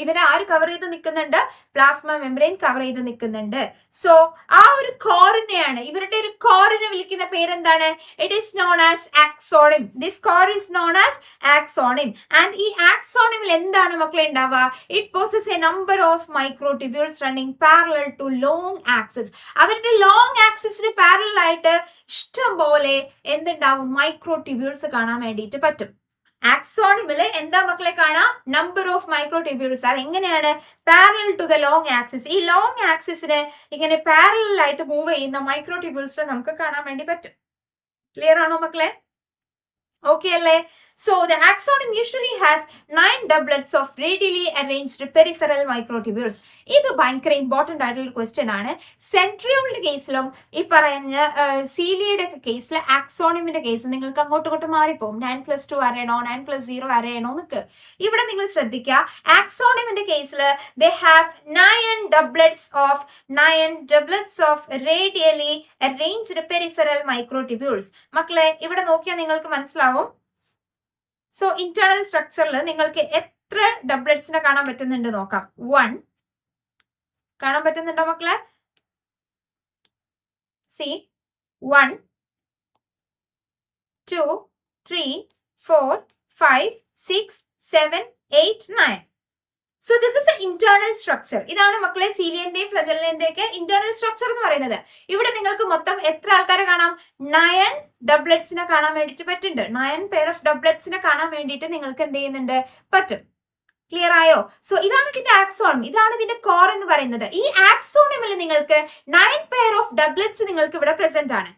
ഇവരെ ആര് കവർ ചെയ്ത് നിൽക്കുന്നുണ്ട്? പ്ലാസ്മ മെംബ്രെയിൻ കവർ ചെയ്ത് നിൽക്കുന്നുണ്ട്. സോ ആ ഒരു കോറിനെയാണ്, ഇവരുടെ ഒരു കോറിനെ വിളിക്കുന്ന പേരെന്താണ്? It is known as axoneme. This core is known as axoneme. And ഈ ആക്സോണിമിൽ എന്താണ് മക്കളെ ഉണ്ടാവുക? It possess a number of microtubules running parallel to long axis. അവരുടെ ലോങ് ആക്സിസിന് പാരലൽ ആയിട്ട് ഇഷ്ടം പോലെ എന്തുണ്ടാവും? മൈക്രോട്യൂബ്യൂൾസ് കാണാൻ വേണ്ടിയിട്ട് പറ്റും. ആക്സോണിമില് എന്താ മക്കളെ കാണാം? Number of microtubules. അതെങ്ങനെയാണ്? Parallel to the long axis. ഈ ലോങ് ആക്സിസിന് ഇങ്ങനെ പാരലൽ ആയിട്ട് മൂവ് ചെയ്യുന്ന മൈക്രോട്യൂബ്യൂൾസ് നമുക്ക് കാണാൻ വേണ്ടി പറ്റും. ക്ലിയർ ആണോ മക്കളെ? ഓക്കെ അല്ലേ? So the axoneme usually has 9 doublets of radially arranged peripheral microtubules. ഇത് ഭയങ്കര ഇമ്പോർട്ടന്റ് ആയിട്ടുള്ള ക്വസ്റ്റ്യൻ ആണ്. സെൻട്രിയോളിന്റെ കേസിലും ഈ പറയുന്ന സീലിയയുടെ കേസിൽ ആക്സോണിമിന്റെ കേസിൽ നിങ്ങൾക്ക് അങ്ങോട്ടും ഇങ്ങോട്ടും മാറിപ്പോകും. 9+2 അറിയണോ 9+0 അറിയണോ എന്നൊക്കെ. ഇവിടെ നിങ്ങൾ ശ്രദ്ധിക്കുക, ആക്സോണിമിന്റെ കേസിൽ they have 9 doublets of radially arranged peripheral microtubules. മക്കളെ ഇവിടെ നോക്കിയാൽ നിങ്ങൾക്ക് മനസ്സിലാവും. സോ ഇന്റേണൽ സ്ട്രക്ചറിൽ നിങ്ങൾക്ക് എത്ര ഡബ്ലറ്റ്സിനെ കാണാൻ പറ്റുന്നുണ്ട് നോക്കാം. 1 കാണാൻ പറ്റുന്നുണ്ടോ മക്കളെ? C 1 2 3 4 5 6, 7, 8, 9. So this is the internal structure. ഇതാണ് മക്കളെ സീലിയന്റെയും ഫ്ലജെല്ലന്റെയും ഒക്കെ ഇന്റേണൽ സ്ട്രക്ചർ എന്ന് പറയുന്നത്. ഇവിടെ നിങ്ങൾക്ക് മൊത്തം എത്ര ആൾക്കാരെ കാണാം? 9 ഡബ്ലറ്റ്സിനെ കാണാൻ വേണ്ടിയിട്ട് പറ്റുന്നുണ്ട്. 9 പെയർ ഓഫ് ഡബ്ലറ്റ്സിനെ കാണാൻ വേണ്ടിയിട്ട് നിങ്ങൾക്ക് എന്ത് ചെയ്യുന്നുണ്ട്? പറ്റും. ക്ലിയർ ആയോ? സോ ഇതാണ് ഇതിന്റെ ആക്സോണിം, ഇതാണ് ഇതിന്റെ കോർ എന്ന് പറയുന്നത്. ഈ ആക്സോണിമിൽ നിങ്ങൾക്ക് 9 പെയർ ഓഫ് ഡബ്ലറ്റ്സ് നിങ്ങൾക്ക് ഇവിടെ പ്രസന്റ് ആണ്.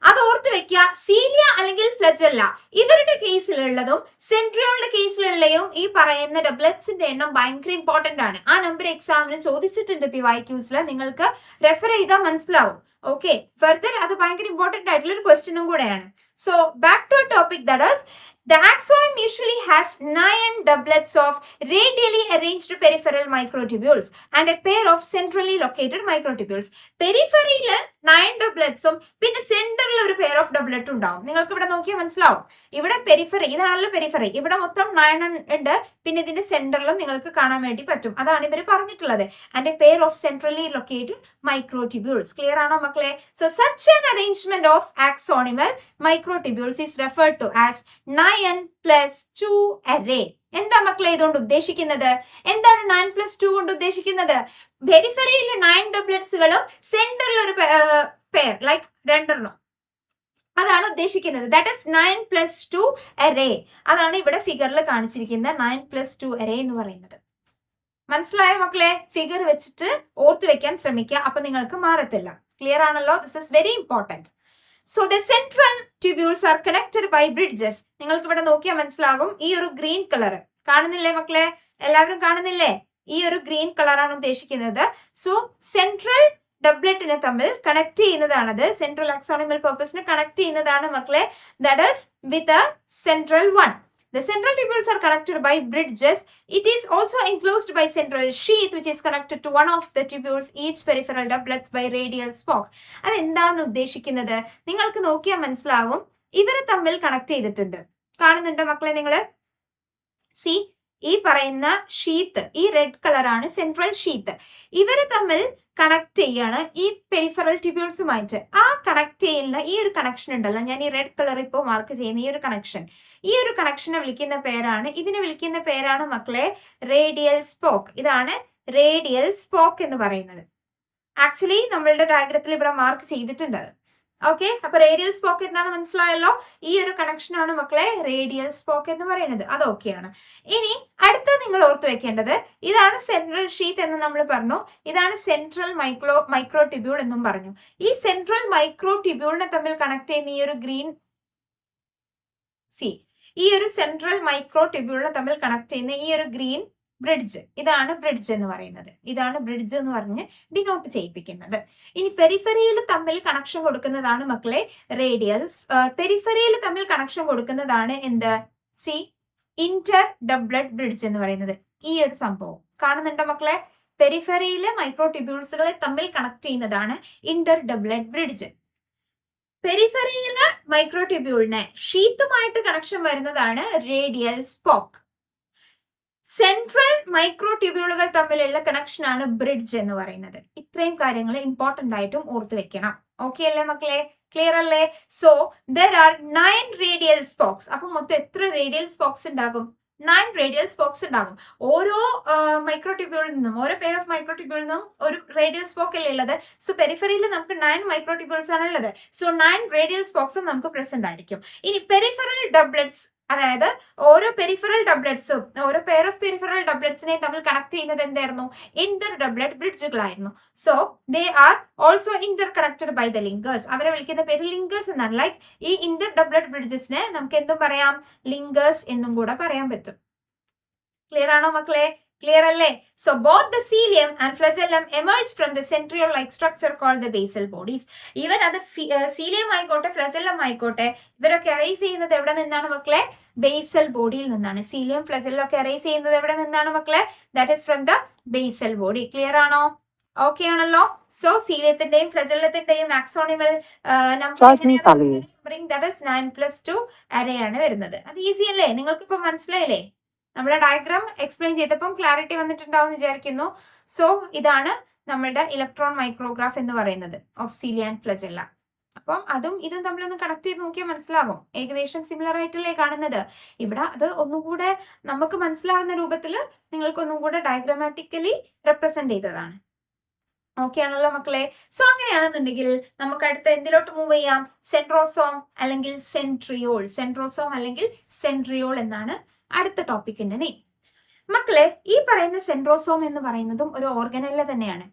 അത് ഓർത്ത് വെക്കുക. സീലിയ അല്ലെങ്കിൽ ഫ്ലജെല്ല ഇവരുടെ കേസിലുള്ളതും സെൻട്രിയോളിന്റെ കേസിലുള്ളയും ഈ പറയുന്ന ഡബ്ലറ്റ്സിന്റെ എണ്ണം ഭയങ്കര ഇമ്പോർട്ടന്റ് ആണ്. ആ നമ്പർ എക്സാമിന് ചോദിച്ചിട്ടുണ്ട് PYQs. നിങ്ങൾക്ക് റെഫർ ചെയ്താൽ മനസ്സിലാവും. ഓക്കെ, ഫർദർ അത് ഭയങ്കര ഇമ്പോർട്ടന്റ് ആയിട്ടുള്ള ഒരു ക്വസ്റ്റ്യനും കൂടെയാണ്. So back to topic, that is the axon usually has 9 doublets of radially arranged peripheral microtubules and a pair of centrally located microtubules. പെരിഫറിയിൽ 9 ഡബ്ലറ്റ്സും പിന്നെ സെന്ററിൽ ഒരു പെയർ ഓഫ് ഡബ്ലറ്റ് ഉണ്ടാവും. നിങ്ങൾക്ക് ഇവിടെ നോക്കിയാൽ മനസ്സിലാവും. ഇവിടെ പെരിഫറി, ഇതാണല്ലോ പെരിഫറി. ഇവിടെ മൊത്തം 9 ഉണ്ട്. പിന്നെ ഇതിന്റെ സെന്ററിലും നിങ്ങൾക്ക് കാണാൻ വേണ്ടി പറ്റും. അതാണ് ഇവർ പറഞ്ഞിട്ടുള്ളത്. And a pair of centrally located microtubules. Clear ആണോ മക്കളെ? So such an arrangement of axonemal microtubules is referred to as 9+2 array. എന്താ മക്കളെ ഇതുകൊണ്ട് ഉദ്ദേശിക്കുന്നത്? എന്താണ് 9+2 കൊണ്ട് ഉദ്ദേശിക്കുന്നത്? പെരിഫറിയിൽ 9 ഡബ്ലറ്റ്സുകളും സെന്ററിൽ ഒരു പെയർ ലൈക്ക് 2 അതാണ് ഉദ്ദേശിക്കുന്നത്. That is 9+2 array. അതാണ് ഇവിടെ ഫിഗറിൽ കാണിച്ചിരിക്കുന്ന 9+2 array എന്ന് പറയുന്നത്. മനസ്സിലായോ മക്കളെ? ഫിഗർ വെച്ചിട്ട് ഓർത്ത് വെക്കാൻ ശ്രമിക്കുക, അപ്പൊ നിങ്ങൾക്ക് മാറത്തില്ല. ക്ലിയർ ആണല്ലോ? This is very important. So the central tubules are connected by bridges. നിങ്ങൾക്ക് ഇവിടെ നോക്കിയാൽ മനസ്സിലാകും. ഈ ഒരു ഗ്രീൻ കളർ കാണുന്നില്ലേ മക്കളെ? എല്ലാവരും കാണുന്നില്ലേ? ഈ ഒരു ഗ്രീൻ കളറാണ് ഉദ്ദേശിക്കുന്നത്. സോ സെൻട്രൽ ഡബ്ലറ്റിനെ തമ്മിൽ കണക്ട് ചെയ്യുന്നതാണത്. സെൻട്രൽ ആക്സോണിമൽ പർപ്പസിന് കണക്ട് ചെയ്യുന്നതാണ് മക്കളെ. That is with a central one. The central tubules are connected by bridges. It is also enclosed by central sheath which is connected to one of the tubules, each peripheral doublets by radial spoke. അത് എന്താണ് ഉദ്ദേശിക്കുന്നത്? നിങ്ങൾക്ക് നോക്കിയാൽ മനസ്സിലാവും. ഇവരെ തമ്മിൽ connect ചെയ്തിട്ടുണ്ട്. കാണുന്നുണ്ടോ മക്കളെ നിങ്ങൾ? സി, ഈ പറയുന്ന ഷീത്ത്, ഈ റെഡ് കളറാണ് സെൻട്രൽ ഷീത്ത്. ഇവരെ തമ്മിൽ കണക്ട് ചെയ്യാണ് ഈ പെരിഫറൽ ട്യൂബ്യൂൾസുമായിട്ട്. ആ കണക്ട് ചെയ്യുന്ന ഈ ഒരു കണക്ഷൻ ഉണ്ടല്ലോ, ഞാൻ ഈ റെഡ് കളർ ഇപ്പോൾ മാർക്ക് ചെയ്യുന്ന ഈ ഒരു കണക്ഷനെ വിളിക്കുന്ന പേരാണ്, ഇതിനെ വിളിക്കുന്ന പേരാണ് മക്കളെ റേഡിയൽ സ്പോക്ക്. ഇതാണ് റേഡിയൽ സ്പോക്ക് എന്ന് പറയുന്നത്. ആക്ച്വലി നമ്മളുടെ ഡയഗ്രത്തിൽ ഇവിടെ മാർക്ക് ചെയ്തിട്ടുണ്ട്. ഓക്കെ, അപ്പൊ റേഡിയൽ സ്പോക്ക് എന്താണെന്ന് മനസ്സിലായല്ലോ. ഈ ഒരു കണക്ഷൻ ആണ് മക്കളെ റേഡിയൽ സ്പോക്ക് എന്ന് പറയുന്നത്. അത് ഓക്കെയാണ്. ഇനി അടുത്ത നിങ്ങൾ ഓർത്ത് വെക്കേണ്ടത്, ഇതാണ് സെൻട്രൽ ഷീത്ത് എന്ന് നമ്മൾ പറഞ്ഞു. ഇതാണ് സെൻട്രൽ മൈക്രോ ട്യൂബ്യൂൾ എന്നും പറഞ്ഞു. ഈ സെൻട്രൽ മൈക്രോ ട്യൂബ്യൂളിനെ തമ്മിൽ കണക്ട് ചെയ്യുന്ന ഈ ഒരു ഗ്രീൻ ഈ ഒരു സെൻട്രൽ മൈക്രോ ട്യൂബ്യൂളിനെ തമ്മിൽ കണക്ട് ചെയ്യുന്ന ഈ ഒരു ഗ്രീൻ ബ്രിഡ്ജ്, ഇതാണ് ബ്രിഡ്ജ് എന്ന് പറയുന്നത്. ഇതാണ് ബ്രിഡ്ജ് എന്ന് പറഞ്ഞ് ഡിനോട്ട് ചെയ്യിപ്പിക്കുന്നത്. ഇനി പെരിഫറിയിൽ തമ്മിൽ കണക്ഷൻ കൊടുക്കുന്നതാണ് മക്കളെ റേഡിയൽസ്. പെരിഫറിയിൽ തമ്മിൽ കണക്ഷൻ കൊടുക്കുന്നതാണ് എന്ത്? സി, ഇന്റർ ഡബ്ലറ്റ് ബ്രിഡ്ജ് എന്ന് പറയുന്നത്. ഈ ഒരു സംഭവം കാണുന്നുണ്ടോ മക്കളെ? പെരിഫറിയിലെ മൈക്രോ ട്യൂബ്യൂൾസുകളെ തമ്മിൽ കണക്ട് ചെയ്യുന്നതാണ് ഇന്റർ ഡബ്ലറ്റ് ബ്രിഡ്ജ്. പെരിഫറിയിലെ മൈക്രോ ട്യൂബ്യൂളിന് ഷീത്തുമായിട്ട് കണക്ഷൻ വരുന്നതാണ് റേഡിയൽ സ്പോക്ക്. സെൻട്രൽ മൈക്രോ ട്യൂബ്യൂളുകൾ തമ്മിലുള്ള കണക്ഷൻ ആണ് ബ്രിഡ്ജ് എന്ന് പറയുന്നത്. ഇത്രയും കാര്യങ്ങൾ ഇമ്പോർട്ടന്റ് ആയിട്ടും ഓർത്ത് വെക്കണം. ഓക്കെ അല്ലേ മക്കളെ? ക്ലിയർ അല്ലേ? So there are 9 radial spokes. അപ്പൊ മൊത്തം എത്ര റേഡിയൽ സ്പോക്സ് ഉണ്ടാകും? 9 റേഡിയൽ സ്പോക്സ് ഉണ്ടാകും. ഓരോ മൈക്രോ ട്യൂബ്യൂളിൽ നിന്നും, ഓരോ പെയർ ഓഫ് മൈക്രോ ട്യൂബ്യൂളിൽ നിന്നും ഒരു റേഡിയൽ സ്പോക്ക് അല്ലേ ഉള്ളത്. സോ പെരിഫറിയിൽ നമുക്ക് 9 മൈക്രോ ട്യൂബ്യൂൾസ് ആണ് ഉള്ളത്. സോ 9 റേഡിയൽ സ്പോക്സും നമുക്ക് പ്രസന്റ് ആയിരിക്കും. ഇനി പെരിഫറൽ ഡബ്ലറ്റ്സ്, അതായത് ഓരോ പെരിഫറൽ ഡബ്ലറ്റ്സും ഓരോ പെയർ ഓഫ് പെരിഫറൽ ഡബ്ലറ്റ്സിനെയും തമ്മിൽ കണക്ട് ചെയ്യുന്നത് എന്തായിരുന്നു? ഇന്റർ ഡബ്ലറ്റ് ബ്രിഡ്ജുകളായിരുന്നു. So they are also interconnected by the linkers. അവരെ വിളിക്കുന്ന പേര് ലിങ്കേഴ്സ് എന്നാണ്. ലൈക്ക് ഈ ഇന്റർ ഡബ്ലറ്റ് ബ്രിഡ്ജസിനെ നമുക്ക് എന്തും പറയാം? ലിങ്കേഴ്സ് എന്നും കൂടെ പറയാൻ പറ്റും. ക്ലിയർ ആണോ മക്കളെ? ക്ലിയർ അല്ലേ? So both the cilium and flagellum emerge from the centriole like structure called the basal bodies. ഇവർ അത് സീലിയം ആയിക്കോട്ടെ ഫ്ലജെല്ലം ആയിക്കോട്ടെ, ഇവരൊക്കെ അറേസ് ചെയ്യുന്നത് എവിടെ നിന്നാണ് മക്കളെ? ബേസൽ ബോഡിയിൽ നിന്നാണ്. സീലിയം ഫ്ലജെല്ലം ഒക്കെ അറേസ് ചെയ്യുന്നത് എവിടെ നിന്നാണ് മക്കളെ? That is from the basal body. Clear ആണോ? ഓക്കെ ആണല്ലോ? സോ സീലിയത്തിന്റെയും ഫ്ലജെല്ലത്തിന്റെയും axonemal numbering that is 9+2 array ആണ് വരുന്നത്. അത് ഈസി അല്ലേ? നിങ്ങൾക്ക് ഇപ്പൊ മനസ്സിലായില്ലേ? നമ്മുടെ ഡയഗ്രാം എക്സ്പ്ലെയിൻ ചെയ്തപ്പം ക്ലാരിറ്റി വന്നിട്ടുണ്ടാവും എന്ന് വിചാരിക്കുന്നു. സോ ഇതാണ് നമ്മളുടെ ഇലക്ട്രോൺ മൈക്രോഗ്രാഫ് എന്ന് പറയുന്നത് ഓഫ് സീലിയ ആൻഡ് ഫ്ലജെല്ല. അപ്പം അതും ഇതും തമ്മിലൊന്ന് കണക്ട് ചെയ്ത് നോക്കിയാൽ മനസ്സിലാകും. ഏകദേശം സിമിലർ ആയിട്ടല്ലേ കാണുന്നത്. ഇവിടെ അത് ഒന്നുകൂടെ നമുക്ക് മനസ്സിലാവുന്ന രൂപത്തിൽ നിങ്ങൾക്ക് ഒന്നുകൂടെ ഡയഗ്രമാറ്റിക്കലി റെപ്രസെന്റ് ചെയ്തതാണ്. ഓക്കെ ആണല്ലോ മക്കളെ. സോ അങ്ങനെയാണെന്നുണ്ടെങ്കിൽ നമുക്ക് അടുത്ത എന്തിലോട്ട് മൂവ് ചെയ്യാം? സെൻട്രോസോം അല്ലെങ്കിൽ സെൻട്രിയോൾ. സെൻട്രോസോം അല്ലെങ്കിൽ സെൻട്രിയോൾ എന്നാണ് അടുത്ത ടോപ്പിക്കിന്റെ നെയിം. മക്കളെ, ഈ പറയുന്ന സെൻട്രോസോം എന്ന് പറയുന്നതും ഒരു ഓർഗനല്ല തന്നെയാണ്.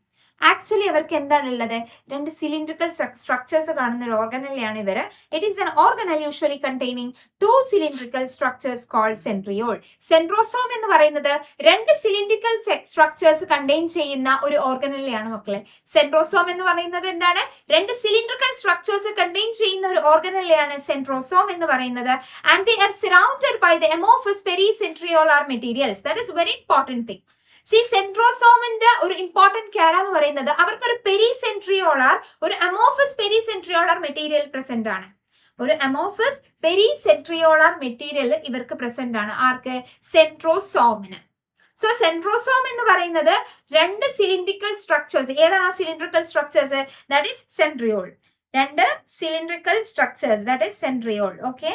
ആക്ച്വലി അവർക്ക് എന്താണുള്ളത്? രണ്ട് സിലിണ്ടറിക്കൽ സ്ട്രക്ചേഴ്സ് കാണുന്ന ഒരു ഓർഗനല്ലയാണ് ഇവര്. It is an organelle usually containing 2 cylindrical structures called centriole. Centrosome എന്ന് പറയുന്നത് രണ്ട് സിലിണ്ടറിക്കൽ സ്ട്രക്ചേഴ്സ് കണ്ടെയ്ൻ ചെയ്യുന്ന ഒരു ഓർഗനല്ലയാണ് മക്കളെ. സെൻട്രോസോം എന്ന് പറയുന്നത് എന്താണ്? രണ്ട് സിലിണ്ടറിക്കൽ സ്ട്രക്ചേഴ്സ് കണ്ടെയ്ൻ ചെയ്യുന്ന ഒരു ഓർഗനല്ലയാണ് സെൻട്രോസോം എന്ന് പറയുന്നത്. And they are surrounded by the amorphous pericentriolar materials. That is very important thing. സെൻട്രോസോമിന്റെ ഒരു ഇമ്പോർട്ടന്റ് ക്യാര എന്ന് പറയുന്നത് അവർക്കൊരു പെരിസെൻട്രിയോളാർ, ഒരു അമോഫസ് പെരിസെൻട്രിയോളാർ മെറ്റീരിയൽ പ്രസന്റ് ആണ്. ഒരു അമോഫസ് പെരിസെൻട്രിയോളാർ മെറ്റീരിയൽ ഇവർക്ക് പ്രസന്റ് ആണ്. ആർക്ക്? സെൻട്രോസോമിന്. സോ സെൻട്രോസോം എന്ന് പറയുന്നത് രണ്ട് സിലിണ്ടറിക്കൽ സ്ട്രക്ചേഴ്സ്. ഏതാണ് ആ cylindrical structures? That is centriole. രണ്ട് cylindrical structures, that is centriole. Okay,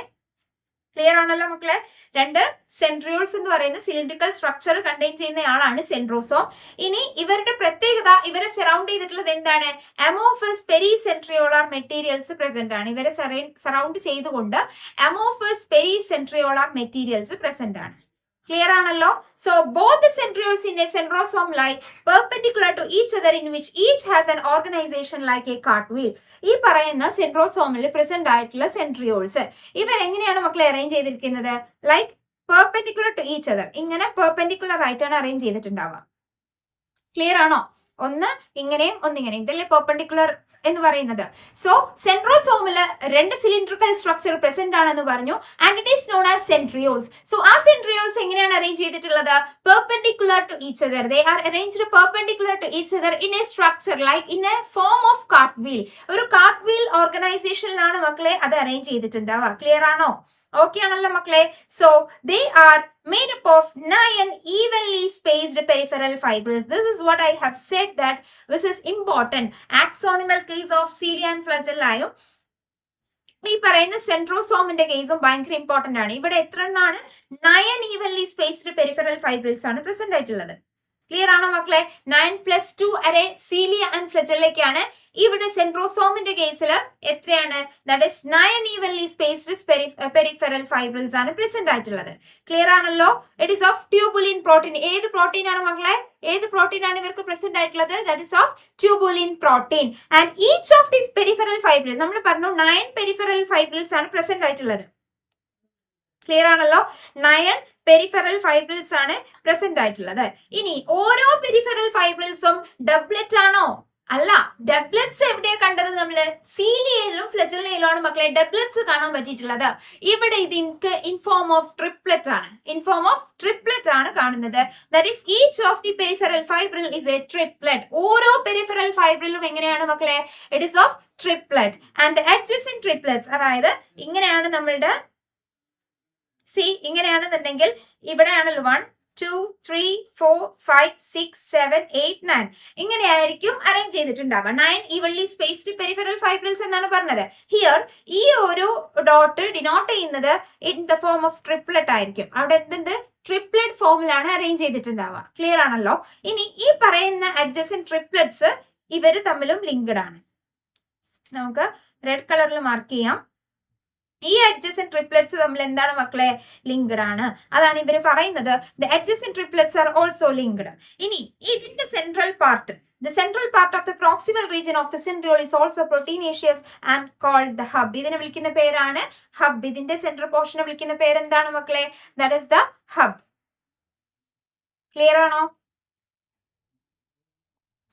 clear ആണല്ലോ മക്കളെ? രണ്ട് സെൻട്രിയോൾസ് എന്ന് പറയുന്ന സിലിണ്ടറിക്കൽ സ്ട്രക്ചർ കണ്ടെയ്ൻ ചെയ്യുന്ന ആളാണ് സെൻട്രോസോം. ഇനി ഇവരുടെ പ്രത്യേകത, ഇവരെ സറൗണ്ട് ചെയ്തിട്ടുള്ളത് എന്താണ്? അമോഫസ് പെരിസെൻട്രിയോളാർ മെറ്റീരിയൽസ് പ്രസന്റ് ആണ്. ഇവരെ സറൗണ്ട് ചെയ്തുകൊണ്ട് അമോഫസ് പെരിസെൻട്രിയോളാർ മെറ്റീരിയൽസ് പ്രസന്റ് ആണ്. ക്ലിയർ ആണല്ലോ? So both the centrioles in a centrosome lie perpendicular to each other in which each has an organization like a cartwheel. ഈ പറയുന്ന സെൻട്രോസോമിൽ പ്രസന്റ് ആയിട്ടുള്ള സെൻട്രിയോൾസ് ഇവരെങ്ങനെയാണ് മക്കളെ അറേഞ്ച് ചെയ്തിരിക്കുന്നത്? Like perpendicular to each other. ഇങ്ങനെ perpendicular ആയിട്ടാണ് arrange ചെയ്തിട്ടുണ്ടാവുക. Clear ആണോ? ഒന്ന് ഇങ്ങനെയും ഒന്നിങ്ങനെയും, ഇതല്ലേ പെർപെൻഡിക്കുലർ എന്ന് പറയുന്നത്. സോ സെൻട്രോസോമില് രണ്ട് സിലിണ്ടറിക്കൽ സ്ട്രക്ചർ പ്രസന്റ് ആണെന്ന് പറഞ്ഞു. And it is known as centrioles. So ആ സെൻട്രിയോൾസ് എങ്ങനെയാണ് അറേഞ്ച് ചെയ്തിട്ടുള്ളത്? Perpendicular to each other. They are arranged perpendicular to each other in a structure like in a form of cart wheel. ഒരു cart wheel ഓർഗനൈസേഷനിലാണ് മക്കളെ അത് അറേഞ്ച് ചെയ്തിട്ടുണ്ടാവുക. Clear ആണോ? ഓക്കെ ആണല്ലോ മക്കളെ? So they are made up of 9 evenly spaced peripheral fibrils. This is what I have said that this is important. Axonal case of cilia and flagellum. ഈ പറയുന്ന സെൻട്രോസോമിന്റെ കേസും ഭയങ്കര ഇമ്പോർട്ടന്റ് ആണ്. ഇവിടെ എത്ര എണ്ണാണ്? 9 ഈവൻലി സ്പേസ്ഡ് പെരിഫറൽ ഫൈബ്രിൽസ് ആണ് present ആയിട്ടുള്ളത്. Clear ആണോ മക്കളെ? 9+2 അരെ സീലിയ ആൻഡ് ഫ്ലജെല്ലയ്ക്കാണ്. ഇവിടെ സെൻട്രോസോമിന്റെ കേസിൽ എത്രയാണ്? That is 9 evenly spaced peripheral fibrils ആണ് പ്രസന്റ് ആയിട്ടുള്ളത്. ക്ലിയർ ആണല്ലോ? It is of tubulin protein. ഏത് പ്രോട്ടീൻ ആണ് മക്കളെ? ഏത് പ്രോട്ടീൻ ആണ് ഇവർക്ക് പ്രസന്റ് ആയിട്ടുള്ളത്? That is of tubulin protein. And each of the peripheral fibril, നമ്മൾ പറഞ്ഞു 9 പെരിഫറൽ ഫൈബ്രിൽസ് ആണ് പ്രസന്റ് ആയിട്ടുള്ളത്. ക്ലിയർ ആണല്ലോ? 9 പെരിഫറൽ ഫൈബ്രിൽസ് ആണ് പ്രസന്റ് ആയിട്ടുള്ളത്. ഇനി ഓരോ പെരിഫറൽ ഫൈബ്രിൽസും ഡബ്ലറ്റ് ആണോ? അല്ല. ഡബ്ലറ്റ്സ് എവിടെയാണ് കണ്ടത്? നമ്മള് സീലിയയിലും ഫ്ലജെല്ലയിലുമാണ് മക്കളെ ഡബ്ലറ്റ്സ് കാണാൻ പറ്റിയിട്ടുള്ളത്. ഇവിടെ ഇതിൻക്ക് ഇൻഫോം ഓഫ് ട്രിപ്ലറ്റ് ആണ്. ഇൻഫോം ഓഫ് ട്രിപ്ലറ്റ് ആണ് കാണുന്നത്. That is each of the peripheral fibril is A triplet. ഓരോ പെരിഫറൽ ഫൈബ്രിലും എങ്ങനെയാണ് മക്കളെ? It is of triplet. And adjacent triplets, അതായത് ഇങ്ങനെയാണ് നമ്മളുടെ ഇങ്ങനെയാണെന്നുണ്ടെങ്കിൽ ഇവിടെയാണല്ലോ 1 2 3 4 5 6 7 8 9 ഇങ്ങനെയായിരിക്കും arrange ചെയ്തിട്ടുണ്ടാവുക. 9 evenly spaced peripheral fibrils എന്നാണ് പറഞ്ഞത്. ഹിയർ ഈ ഒരു ഡോട്ട് ഡിനോട്ട് ചെയ്യുന്നത് in the form of triplet ആയിരിക്കും. അവിടെ എന്തുണ്ട്? ട്രിപ്ലറ്റ് ഫോമിലാണ് അറേഞ്ച് ചെയ്തിട്ടുണ്ടാവുക. ക്ലിയർ ആണല്ലോ? ഇനി ഈ പറയുന്ന അഡ്ജസന്റ് ട്രിപ്ലറ്റ്സ് ഇവര് തമ്മിലും ലിങ്ക്ഡ് ആണ്. നമുക്ക് റെഡ് കളറിൽ മാർക്ക് ചെയ്യാം. ഈ അഡ്ജസന്റ് ട്രിപ്ലറ്റ്സ് തമ്മിൽ എന്താണ് മക്കളെ? ലിങ്ക്ഡ് ആണ്. അതാണ് ഇവര് പറയുന്നത് the adjacent triplets are also linked. ഇനി ഇതിന്റെ central part, the central part of the proximal region of the centriole is also proteinaceous and called the hub. ഇതിനെ വിളിക്കുന്ന പേരാണ് ഹബ്. ഇതിന്റെ സെൻട്രൽ പോർഷനെ വിളിക്കുന്ന പേര് എന്താണ് മക്കളെ? That is the hub. Clear ആണോ?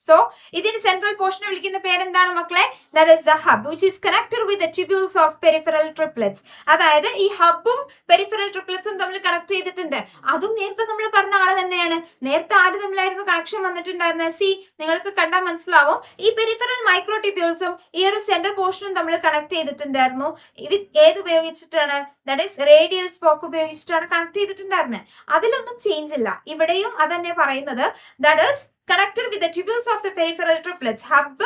സോ ഇതിന്റെ സെൻട്രൽ പോർഷനെ വിളിക്കുന്ന പേരെന്താണ് മക്കളെ? That is the hub which is connected with the tubules of peripheral triplets. അതായത് ഈ ഹബും പെരിഫറൽ ട്രിപ്ലറ്റ്സും തമ്മിൽ കണക്ട് ചെയ്തിട്ടുണ്ട്. അതും നേരത്തെ നമ്മൾ പറഞ്ഞ ആള് തന്നെയാണ്. നേരത്തെ ആര് തമ്മിലായിരുന്നു കണക്ഷൻ വന്നിട്ടുണ്ടായിരുന്നത്? നിങ്ങൾക്ക് കണ്ടാൽ മനസ്സിലാവും. ഈ പെരിഫറൽ മൈക്രോ ട്യൂബ്യൂൾസും ഈ ഒരു സെൻട്രൽ പോർഷനും തമ്മിൽ കണക്ട് ചെയ്തിട്ടുണ്ടായിരുന്നു. ഏത് ഉപയോഗിച്ചിട്ടാണ്? ദാറ്റ് ഈസ് റേഡിയൽ സ്പോക്ക് ഉപയോഗിച്ചിട്ടാണ് കണക്ട് ചെയ്തിട്ടുണ്ടായിരുന്നത്. അതിലൊന്നും ചേഞ്ച് ഇല്ല. ഇവിടെയും അതന്നെ പറയുന്നത്. That is connected with the tubules of the peripheral triplets. Hub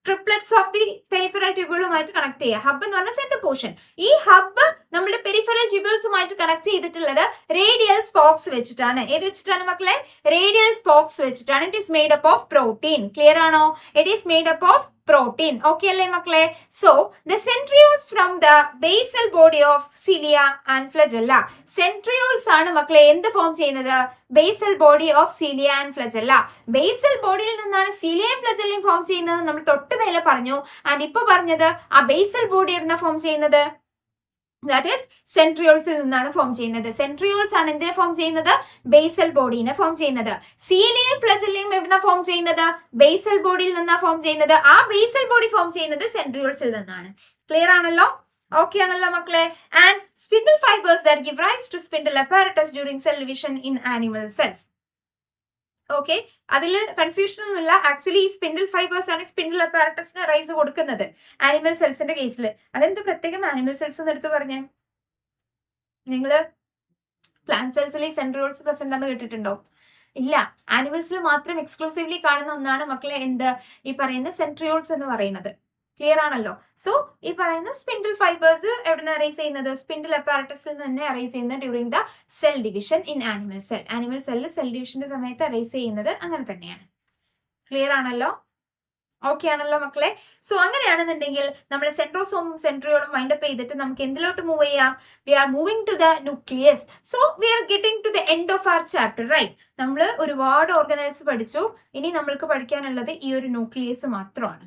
triplets of the peripheral ട്യൂബുകളുമായിട്ട് കണക്ട് ചെയ്യുക. ഹബ്ബ് എന്ന് പറഞ്ഞാൽ സെന്റർ പോർഷൻ. ഈ ഹബ്ബ് നമ്മുടെ പെരിഫറൽ ട്യൂബുൾസുമായിട്ട് കണക്ട് ചെയ്തിട്ടുള്ളത് റേഡിയൽ സ്പോക്സ് വെച്ചിട്ടാണ്. ഏത് വെച്ചിട്ടാണ് മക്കളെ? റേഡിയൽ സ്പോക്സ് വെച്ചിട്ടാണ്. It is made up of protein. Clear ആണോ? It is made up of protein. Okay അല്ലേ മക്കളെ? So the centrioles from the basal body of cilia and flagella. Centrioles ആണ് മക്കളെ എന്ത് ഫോം ചെയ്യുന്നത്? basal body of cilia and flagella. basal ബോഡിയിൽ നിന്നാണ് സിലിയയും ഫ്ലജല്ലയും form ചെയ്യുന്നത് നമ്മൾ തൊട്ട് മേലെ പറഞ്ഞു. ആൻഡ് ഇപ്പൊ പറഞ്ഞത് ആ basal ബോഡി എവിടുന്ന ഫോം ചെയ്യുന്നത്? ദാറ്റ് ഈസ് സെൻട്രിയോൾസിൽ നിന്നാണ് ഫോം ചെയ്യുന്നത്. സെൻട്രിയോൾസ് ആണ് എന്തിനെ ഫോം ചെയ്യുന്നത്? ബേസൽ ബോഡീനെ ഫോം ചെയ്യുന്നത്. സീലിയയും ഫ്ലജല്ലയും എവിടുന്ന ഫോം ചെയ്യുന്നത്? ബേസൽ ബോഡിയിൽ നിന്നാണ് ഫോം ചെയ്യുന്നത്. ആ ബേസൽ ബോഡി ഫോം ചെയ്യുന്നത് സെൻട്രിയോൾസിൽ നിന്നാണ്. ക്ലിയർ ആണല്ലോ? ഓക്കെ ആണല്ലോ മക്കളെ? And spindle fibres that give rise to spindle apparatus during cell division in animal cells. Okay, അതിൽ കൺഫ്യൂഷൻ ഒന്നുമില്ല. ആക്ച്വലി ഈ സ്പിൻഡിൽ ഫൈബേഴ്സ് ആണ് സ്പിൻഡിൽ അപ്പാരറ്റസിന് റൈസ് കൊടുക്കുന്നത് ആനിമൽ സെൽസിന്റെ കേസിൽ. അതെന്ത് പ്രത്യേകം ആനിമൽ സെൽസ് എന്ന് എടുത്ത് പറഞ്ഞേ? നിങ്ങള് പ്ലാന്റ് സെൽസിൽ ഈ സെൻട്രിയോൾസ് പ്രസന്റ് എന്ന് കേട്ടിട്ടുണ്ടോ? ഇല്ല. ആനിമൽസിൽ മാത്രം എക്സ്ക്ലൂസീവ്ലി കാണുന്ന ഒന്നാണ് മക്കളെ എന്ത് ഈ പറയുന്ന സെൻട്രിയോൾസ് എന്ന് പറയുന്നത്. ക്ലിയർ ആണല്ലോ? സോ ഈ പറയുന്ന സ്പിൻഡിൽ ഫൈബേഴ്സ് എവിടുന്ന് അറേസ് ചെയ്യുന്നത്? സ്പിൻഡിൽ അപ്പാരറ്റസിൽ നിന്ന് അറേസ് ചെയ്യുന്നത് during the cell division in animal cell. Animal സെല്ലിൽ സെൽ ഡിവിഷന്റെ സമയത്ത് അറേസ് ചെയ്യുന്നത് അങ്ങനെ തന്നെയാണ്. ക്ലിയർ ആണല്ലോ? ഓക്കെ ആണല്ലോ മക്കളെ? സോ അങ്ങനെയാണെന്നുണ്ടെങ്കിൽ നമ്മൾ സെൻട്രോസോമും സെൻട്രിയോളും വൈൻഡപ്പ് ചെയ്തിട്ട് നമുക്ക് എന്തിലോട്ട് മൂവ് ചെയ്യാം? We are moving to the nucleus. So we are getting to the end of our chapter, right? നമ്മൾ ഒരുപാട് ഓർഗനൈസ് പഠിച്ചു. ഇനി നമ്മൾക്ക് പഠിക്കാനുള്ളത് ഈ ഒരു ന്യൂക്ലിയസ് മാത്രമാണ്.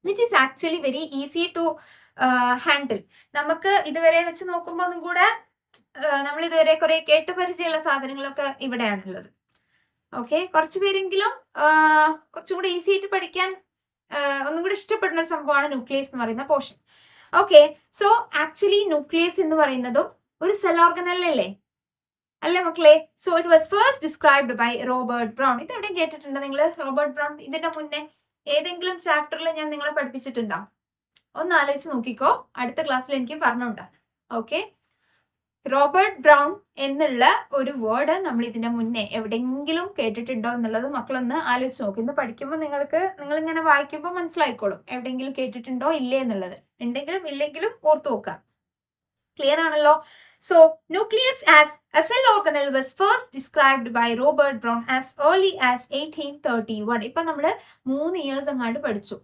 which is actually very easy to handle. നമുക്ക് ഇതുവരെ വെച്ച് നോക്കുമ്പോൾ ഒന്നും കൂടെ നമ്മൾ ഇതുവരെ കുറെ കേട്ട് പരിചയമുള്ള സാധനങ്ങളൊക്കെ ഇവിടെയാണുള്ളത്. ഓക്കെ, കുറച്ചു പേരെങ്കിലും കുറച്ചും കൂടെ ഈസി ആയിട്ട് പഠിക്കാൻ ഒന്നും കൂടെ ഇഷ്ടപ്പെടുന്ന ഒരു സംഭവമാണ് ന്യൂക്ലിയസ് എന്ന് പറയുന്ന portion. Okay, so actually nucleus എന്ന് പറയുന്നതും ഒരു സെൽ ഓർഗനൽ അല്ലേ? അല്ലേ മക്കളെ? So it was first described by Robert Brown. ഇത് എവിടെയും കേട്ടിട്ടുണ്ടോ നിങ്ങൾ? റോബർട്ട് ബ്രൗൺ ഇതിന്റെ മുന്നേ ഏതെങ്കിലും ചാപ്റ്ററിൽ ഞാൻ നിങ്ങളെ പഠിപ്പിച്ചിട്ടുണ്ടോ? ഒന്ന് ആലോചിച്ച് നോക്കിക്കോ. അടുത്ത ക്ലാസ്സിൽ എനിക്ക് പറഞ്ഞുണ്ടാ. ഓക്കെ, റോബർട്ട് ബ്രൗൺ എന്നുള്ള ഒരു വേർഡ് നമ്മൾ ഇതിന്റെ മുന്നേ എവിടെയെങ്കിലും കേട്ടിട്ടുണ്ടോ എന്നുള്ളത് മക്കളൊന്ന് ആലോചിച്ച് നോക്കി. ഇന്ന് പഠിക്കുമ്പോൾ നിങ്ങൾ ഇങ്ങനെ വായിക്കുമ്പോൾ മനസ്സിലായിക്കോളും എവിടെയെങ്കിലും കേട്ടിട്ടുണ്ടോ ഇല്ലേ എന്നുള്ളത്. ഉണ്ടെങ്കിലും ഇല്ലെങ്കിലും ഓർത്തു നോക്കാം. ക്ലിയർ ആണല്ലോ? So nucleus as a cell organelle was first described by Robert Brown as early as 1831. ഇപ്പൊ നമ്മൾ 3 ഇയേഴ്സ് അങ്ങാണ്ട് പഠിച്ചു.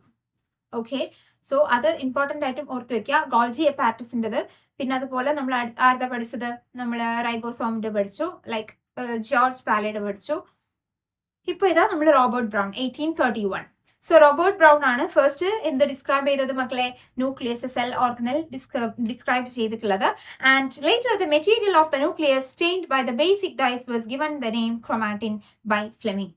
ഓക്കെ, സോ അത് ഇമ്പോർട്ടന്റ് ആയിട്ടും ഓർത്ത് വെക്കുക. ഗോൾജി അപ്പാരറ്റസിൻ്റെത്, പിന്നെ അതുപോലെ നമ്മൾ ആരുടെ പഠിച്ചത്? നമ്മൾ റൈബോസോമിന്റെ പഠിച്ചു, ലൈക്ക് ജോർജ് പാലയുടെ പഠിച്ചു. ഇപ്പൊ ഇതാ നമ്മൾ Robert Brown 1831. So Robert Brown ആണ് ഫസ്റ്റ് എന്ത് ഡിസ്ക്രൈബ് ചെയ്തത് മക്കളെ? ന്യൂക്ലിയസ് സെൽ ഓർഗനൽ ഡിസ്ക്രൈബ് ചെയ്തിട്ടുള്ളത്. And later the material of the nucleus stained by the basic dyes was given the name chromatin by Flemming.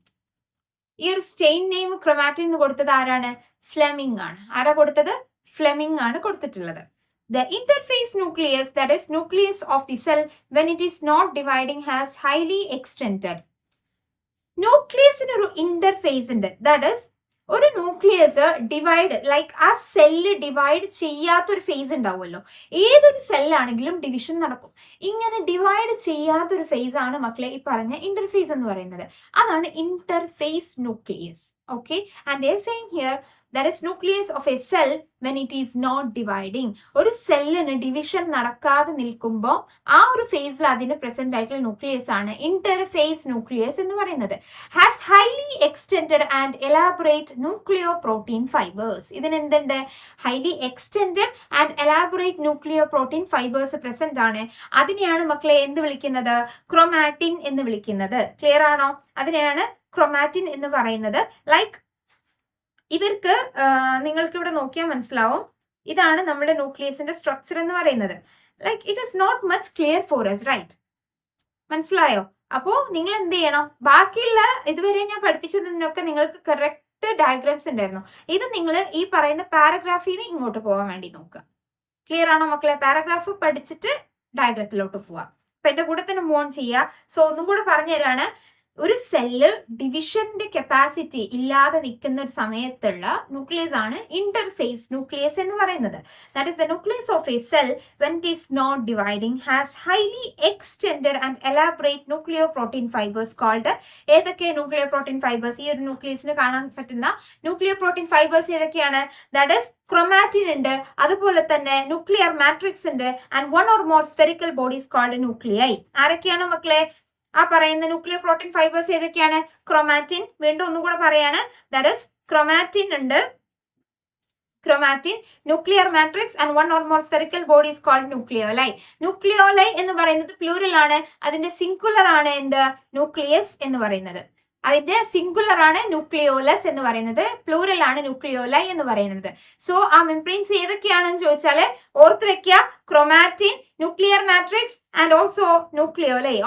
ഈ ഒരു സ്റ്റെയിൻ നെയിം ക്രോമാറ്റിൻ എന്ന് കൊടുത്തത് ആരാണ്? ഫ്ലെമിംഗ് ആണ്. ആരാ കൊടുത്തത്? ഫ്ലെമിംഗ് ആണ് കൊടുത്തിട്ടുള്ളത്. The interphase nucleus, that is nucleus of the cell when it is not dividing, has highly extended. ന്യൂക്ലിയസിന് ഒരു ഇന്റർഫേസ് ഉണ്ട്. ദാറ്റ് ഈസ് ഒരു ന്യൂക്ലിയസ് ഡിവൈഡ് ലൈക്ക് ആ സെല്ല് ഡിവൈഡ് ചെയ്യാത്തൊരു ഫേസ് ഉണ്ടാവുമല്ലോ. ഏതൊരു സെല്ലാണെങ്കിലും ഡിവിഷൻ നടക്കും. ഇങ്ങനെ ഡിവൈഡ് ചെയ്യാത്തൊരു ഫേസ് ആണ് മക്കളെ ഈ പറഞ്ഞ ഇന്റർഫേസ് എന്ന് പറയുന്നത്. അതാണ് interface nucleus. Okay, and they are saying here that is nucleus of a cell when it is not dividing. ഒരു സെല്ലിന് ഡിവിഷൻ നടക്കാതെ നിൽക്കുമ്പോൾ ആ ഒരു ഫേസിൽ അതിന് പ്രസന്റ് ആയിട്ടുള്ള ന്യൂക്ലിയസ് ആണ് ഇന്റർഫേസ് ന്യൂക്ലിയസ് എന്ന് പറയുന്നത്. Has highly extended and elaborate nucleoprotein fibres. ഇതിന് എന്തുണ്ട്? Highly extended and elaborate nucleoprotein fibres present ആണ്. അതിനെയാണ് മക്കളെ എന്ത് വിളിക്കുന്നത്? ക്രോമാറ്റിൻ എന്ന് വിളിക്കുന്നത്. ക്ലിയർ ആണോ? അതിനെയാണ് ക്രോമാറ്റിൻ എന്ന് പറയുന്നത്. ലൈക്ക് ഇവർക്ക് നിങ്ങൾക്ക് ഇവിടെ നോക്കിയാൽ മനസ്സിലാവും. ഇതാണ് നമ്മുടെ ന്യൂക്ലിയസിന്റെ സ്ട്രക്ചർ എന്ന് പറയുന്നത്. Like it is not much clear for us, right? മനസ്സിലായോ? അപ്പോ നിങ്ങൾ എന്ത് ചെയ്യണം? ബാക്കിയുള്ള ഇതുവരെ ഞാൻ പഠിപ്പിച്ചതിനൊക്കെ നിങ്ങൾക്ക് കറക്റ്റ് ഡയഗ്രാംസ് ഉണ്ടായിരുന്നു. ഇത് നിങ്ങൾ ഈ പറയുന്ന പാരഗ്രാഫിൽ നിന്ന് ഇങ്ങോട്ട് പോകാൻ വേണ്ടി നോക്കുക. ക്ലിയർ ആണോ മക്കളെ? പാരഗ്രാഫ് പഠിച്ചിട്ട് ഡയഗ്രത്തിലോട്ട് പോവാം. അപ്പൊ എന്റെ കൂടെ തന്നെ മൂവ് ഓൺ ചെയ്യുക. സോ ഒന്നും കൂടെ പറഞ്ഞു തരാണ്. ഒരു സെല്ല് ഡിവിഷന്റെ കപ്പാസിറ്റി ഇല്ലാതെ നിൽക്കുന്ന ഒരു സമയത്തുള്ള ന്യൂക്ലിയസ് ആണ് ഇന്റർഫേസ് ന്യൂക്ലിയസ് എന്ന് പറയുന്നത്. That is the nucleus of A cell when it is not dividing has highly extended and elaborate nucleoprotein fibers called ഏതൊക്കെ nucleoprotein fibers ഈ ഒരു ന്യൂക്ലിയസിന് കാണാൻ പറ്റുന്ന nucleoprotein fibers ഏതൊക്കെയാണ്? ദാറ്റ് ഇസ് ക്രൊമാറ്റിൻ ഉണ്ട്, അതുപോലെ തന്നെ ന്യൂക്ലിയർ മാട്രിക്സ് ഉണ്ട്, and one or more spherical bodies called nuclei. ആരൊക്കെയാണ് മക്കളെ ആ പറയുന്ന ന്യൂക്ലിയോപ്രോട്ടീൻ ഫൈബേഴ്സ് ഏതൊക്കെയാണ്? ക്രൊമാറ്റിൻ, വീണ്ടും ഒന്നുകൂടെ പറയാണ്, ദാറ്റ് ഇസ് ക്രൊമാറ്റിൻ ഉണ്ട്, chromatin, nuclear matrix and one or more spherical bodies called nucleoli. Nucleoli എന്ന് പറയുന്നത് പ്ലൂറൽ ആണ്, അതിന്റെ സിംഗുലർ ആണ് എന്ത്? ന്യൂക്ലിയസ് എന്ന് പറയുന്നത്. അതിന്റെ സിംഗുലർ ആണ് ന്യൂക്ലിയോലസ് എന്ന് പറയുന്നത്, പ്ലൂറൽ ആണ് ന്യൂക്ലിയോലൈ എന്ന് പറയുന്നത്. സോ ആ മെംബ്രെയിൻസ് ഏതൊക്കെയാണെന്ന് ചോദിച്ചാല് ഓർത്ത് വെക്കുക, chromatin, nuclear matrix and also nucleoli,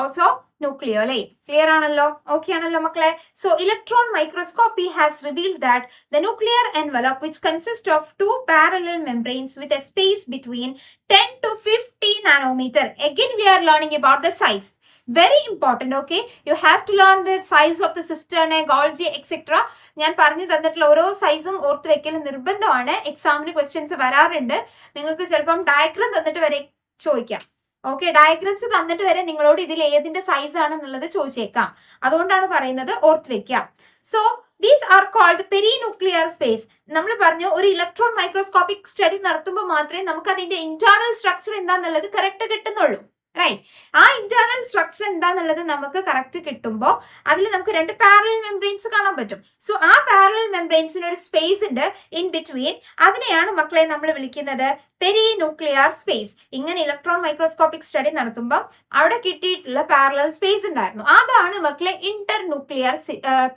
nucleoli. Clear ആണല്ലോ? ഓക്കെ ആണല്ലോ മക്കളെ? So electron microscopy has revealed that the nuclear envelope which consists of two parallel membranes with a space between 10 to 50 nanometer. Again we are learning about the size. Very important, okay? You have to learn the size of the cistern, Golgi, etc. ഞാൻ പറഞ്ഞു തന്നിട്ടുള്ള ഓരോ സൈസും ഓർത്ത് വെക്കൽ നിർബന്ധമാണ്. എക്സാമിന് questions വരാറുണ്ട്. നിങ്ങൾക്ക് ചിലപ്പം ഡയഗ്രം തന്നിട്ട് വരെ ചോദിക്കാം. ഓക്കെ, ഡയഗ്രാംസ് തന്നിട്ട് വരെ നിങ്ങളോട് ഇതിൽ ഏതിന്റെ സൈസ് ആണെന്നുള്ളത് ചോദിച്ചേക്കാം. അതുകൊണ്ടാണ് പറയുന്നത് ഓർത്ത് വെക്കാം. So these are called perinuclear space. നമ്മൾ പറഞ്ഞു ഒരു ഇലക്ട്രോൺ മൈക്രോസ്കോപ്പിക് സ്റ്റഡി നടത്തുമ്പോൾ മാത്രമേ നമുക്ക് അതിന്റെ ഇന്റേണൽ സ്ട്രക്ചർ എന്താന്നുള്ളത് കറക്റ്റ് കിട്ടുന്നുള്ളൂ. റൈറ്റ്, ആ ഇന്റേണൽ സ്ട്രക്ചർ എന്താന്നുള്ളത് നമുക്ക് കറക്റ്റ് കിട്ടുമ്പോൾ അതിൽ നമുക്ക് രണ്ട് പാരലൽ മെംബ്രെയിൻസ് കാണാൻ പറ്റും. സോ ആ പാരലൽ മെംബ്രെയിൻസിന് ഒരു സ്പേസ് ഉണ്ട് ഇൻ ബിറ്റ്വീൻ. അതിനെയാണ് മക്കളെ നമ്മൾ വിളിക്കുന്നത് പെരിന്യൂക്ലിയർ സ്പേസ്. ഇങ്ങനെ ഇലക്ട്രോൺ മൈക്രോസ്കോപ്പിക് സ്റ്റഡി നടത്തുമ്പോൾ അവിടെ കിട്ടിയിട്ടുള്ള പാരലൽ സ്പേസ് ഉണ്ടായിരുന്നു. അതാണ് മക്കളെ